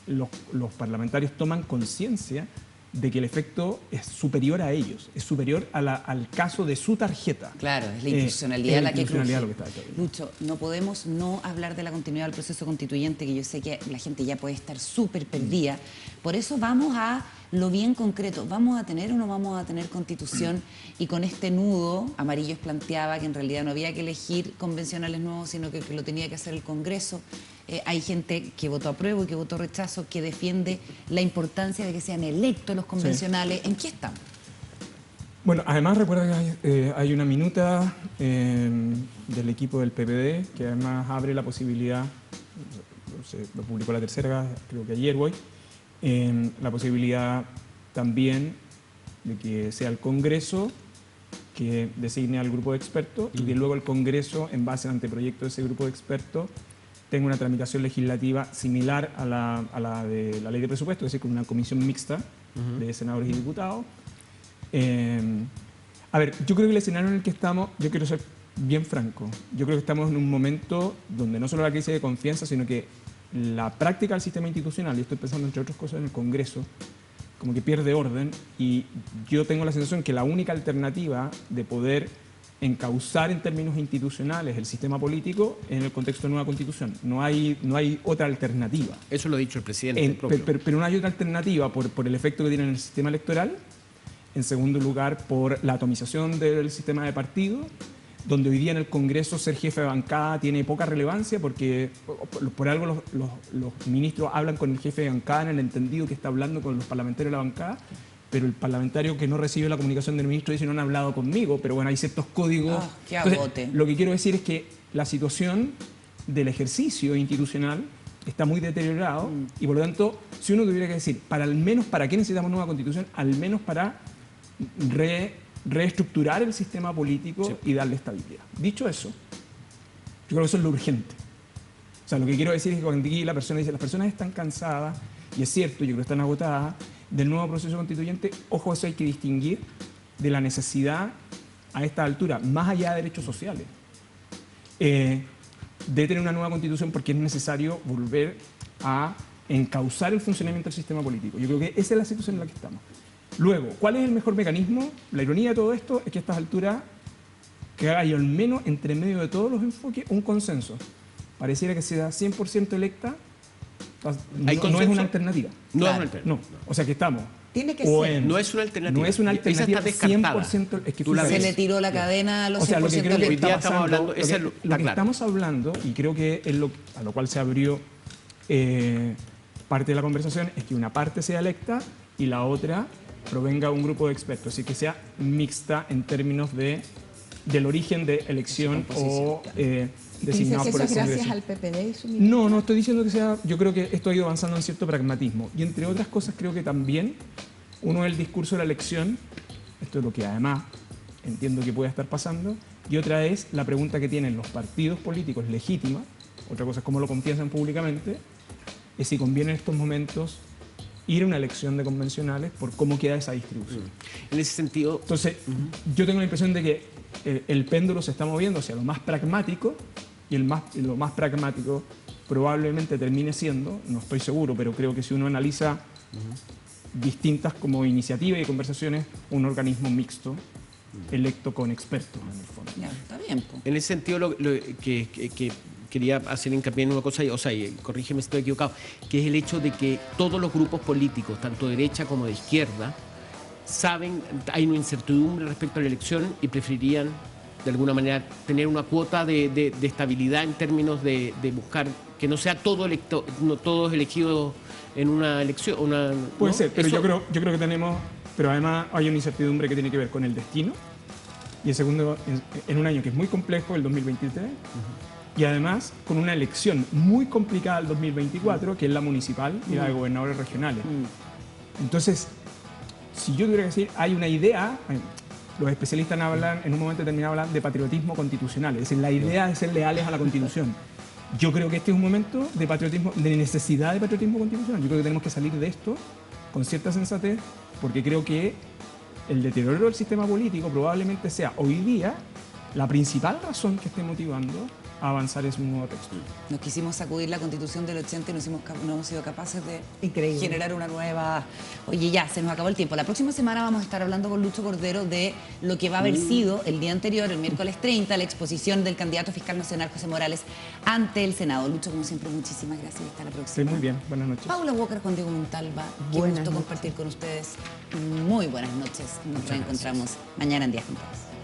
los parlamentarios toman conciencia de que el efecto es superior a ellos, es superior al caso de su tarjeta. Claro, es la institucionalidad la que institucionalidad cruje. lo que está detrás. Lucho, no podemos no hablar de la continuidad del proceso constituyente, que yo sé que la gente ya puede estar súper perdida. Por eso vamos a lo bien concreto. ¿Vamos a tener o no vamos a tener constitución? Y con este nudo, Amarillos planteaba que en realidad no había que elegir convencionales nuevos, sino que lo tenía que hacer el Congreso. Hay gente que votó apruebo y que votó rechazo, que defiende la importancia de que sean electos los convencionales. ¿En qué estamos? Bueno, además recuerda que hay una minuta del equipo del PPD que además abre la posibilidad, lo publicó la tercera, creo que ayer hoy, la posibilidad también de que sea el Congreso que designe al grupo de expertos y que luego el Congreso, en base al anteproyecto de ese grupo de expertos, tenga una tramitación legislativa similar a la de la ley de presupuesto, es decir, con una comisión mixta de senadores y diputados. A ver, yo creo que el escenario en el que estamos, yo quiero ser bien franco, yo creo que estamos en un momento donde no solo la crisis de confianza, sino que la práctica del sistema institucional, y estoy pensando entre otras cosas en el Congreso, como que pierde orden, y yo tengo la sensación que la única alternativa de poder encauzar en términos institucionales el sistema político en el contexto de nueva constitución. No hay otra alternativa. Eso lo ha dicho el presidente propio. Pero no hay otra alternativa por el efecto que tiene en el sistema electoral. En segundo lugar, por la atomización del sistema de partido, donde hoy día en el Congreso ser jefe de bancada tiene poca relevancia porque por algo los ministros hablan con el jefe de bancada en el entendido que está hablando con los parlamentarios de la bancada, pero el parlamentario que no recibe la comunicación del ministro dice no han hablado conmigo, pero bueno, hay ciertos códigos. ¡Qué agote! Entonces, lo que quiero decir es que la situación del ejercicio institucional está muy deteriorado y por lo tanto, si uno tuviera que decir, al menos para qué necesitamos nueva constitución, al menos para reestructurar el sistema político y darle estabilidad. Dicho eso, yo creo que eso es lo urgente. O sea, lo que quiero decir es que cuando aquí la persona dice, las personas están cansadas, y es cierto, yo creo que están agotadas, del nuevo proceso constituyente, ojo, eso hay que distinguir de la necesidad a esta altura, más allá de derechos sociales, de tener una nueva constitución porque es necesario volver a encauzar el funcionamiento del sistema político. Yo creo que esa es la situación en la que estamos. Luego, ¿cuál es el mejor mecanismo? La ironía de todo esto es que a estas alturas que haya al menos entre medio de todos los enfoques un consenso. Pareciera que sea 100% electa. No es una alternativa. No es una alternativa. No. O sea que estamos. Tiene que ser. No es una alternativa. No es una alternativa. Esa está descartada. 100%. Es que Tú la Se ves. le tiró la cadena a los o sea, lo que 100% creo que Hoy electos. día está estamos pasando, hablando, ese lo está que claro. estamos hablando, y creo que es a lo cual se abrió parte de la conversación, es que una parte sea electa y la otra provenga de un grupo de expertos, así que sea mixta en términos del origen de elección o Dice designado que por eso el es gracias Congreso. al PPD y su ministro. No estoy diciendo que sea, yo creo que esto ha ido avanzando en cierto pragmatismo. Y entre otras cosas creo que también uno es el discurso de la elección, esto es lo que además entiendo que puede estar pasando, y otra es la pregunta que tienen los partidos políticos legítima, otra cosa es cómo lo confiesan públicamente, es si conviene en estos momentos ir a una elección de convencionales por cómo queda esa distribución. En ese sentido, Entonces, yo tengo la impresión de que el péndulo se está moviendo hacia lo más pragmático y lo más pragmático probablemente termine siendo, no estoy seguro, pero creo que si uno analiza distintas como iniciativas y conversaciones, un organismo mixto electo con expertos en el fondo. Ya, está bien, po. en ese sentido que quería hacer hincapié en una cosa, o sea, y corrígeme si estoy equivocado, que es el hecho de que todos los grupos políticos, tanto de derecha como de izquierda, saben, hay una incertidumbre respecto a la elección y preferirían, de alguna manera, tener una cuota de estabilidad en términos de buscar que no sea todos elegidos en una elección. Puede ¿no? ser, pero Eso- yo creo que tenemos, pero además hay una incertidumbre que tiene que ver con el destino, y el segundo, en un año que es muy complejo, el 2023, y además con una elección muy complicada el 2024, que es la municipal y la de gobernadores regionales. Entonces, si yo tuviera que decir, hay una idea, los especialistas hablan, en un momento determinado hablan de patriotismo constitucional, es decir, la idea de ser leales a la Constitución. Yo creo que este es un momento de patriotismo, de necesidad de patriotismo constitucional. Yo creo que tenemos que salir de esto con cierta sensatez, porque creo que el deterioro del sistema político probablemente sea hoy día la principal razón que esté motivando a avanzar ese nuevo texto. Nos quisimos sacudir la Constitución del 80 y no hemos sido capaces de Increíble. generar una nueva... Oye, ya, se nos acabó el tiempo. La próxima semana vamos a estar hablando con Lucho Cordero de lo que va a haber sido el día anterior, el miércoles 30, la exposición del candidato fiscal nacional José Morales ante el Senado. Lucho, como siempre, muchísimas gracias y hasta la próxima. Estoy muy bien, buenas noches. Paula Walker, Juan Diego Montalva, qué Buenas gusto noches. compartir con ustedes. Muy buenas noches. Nos reencontramos mañana en Días Contados.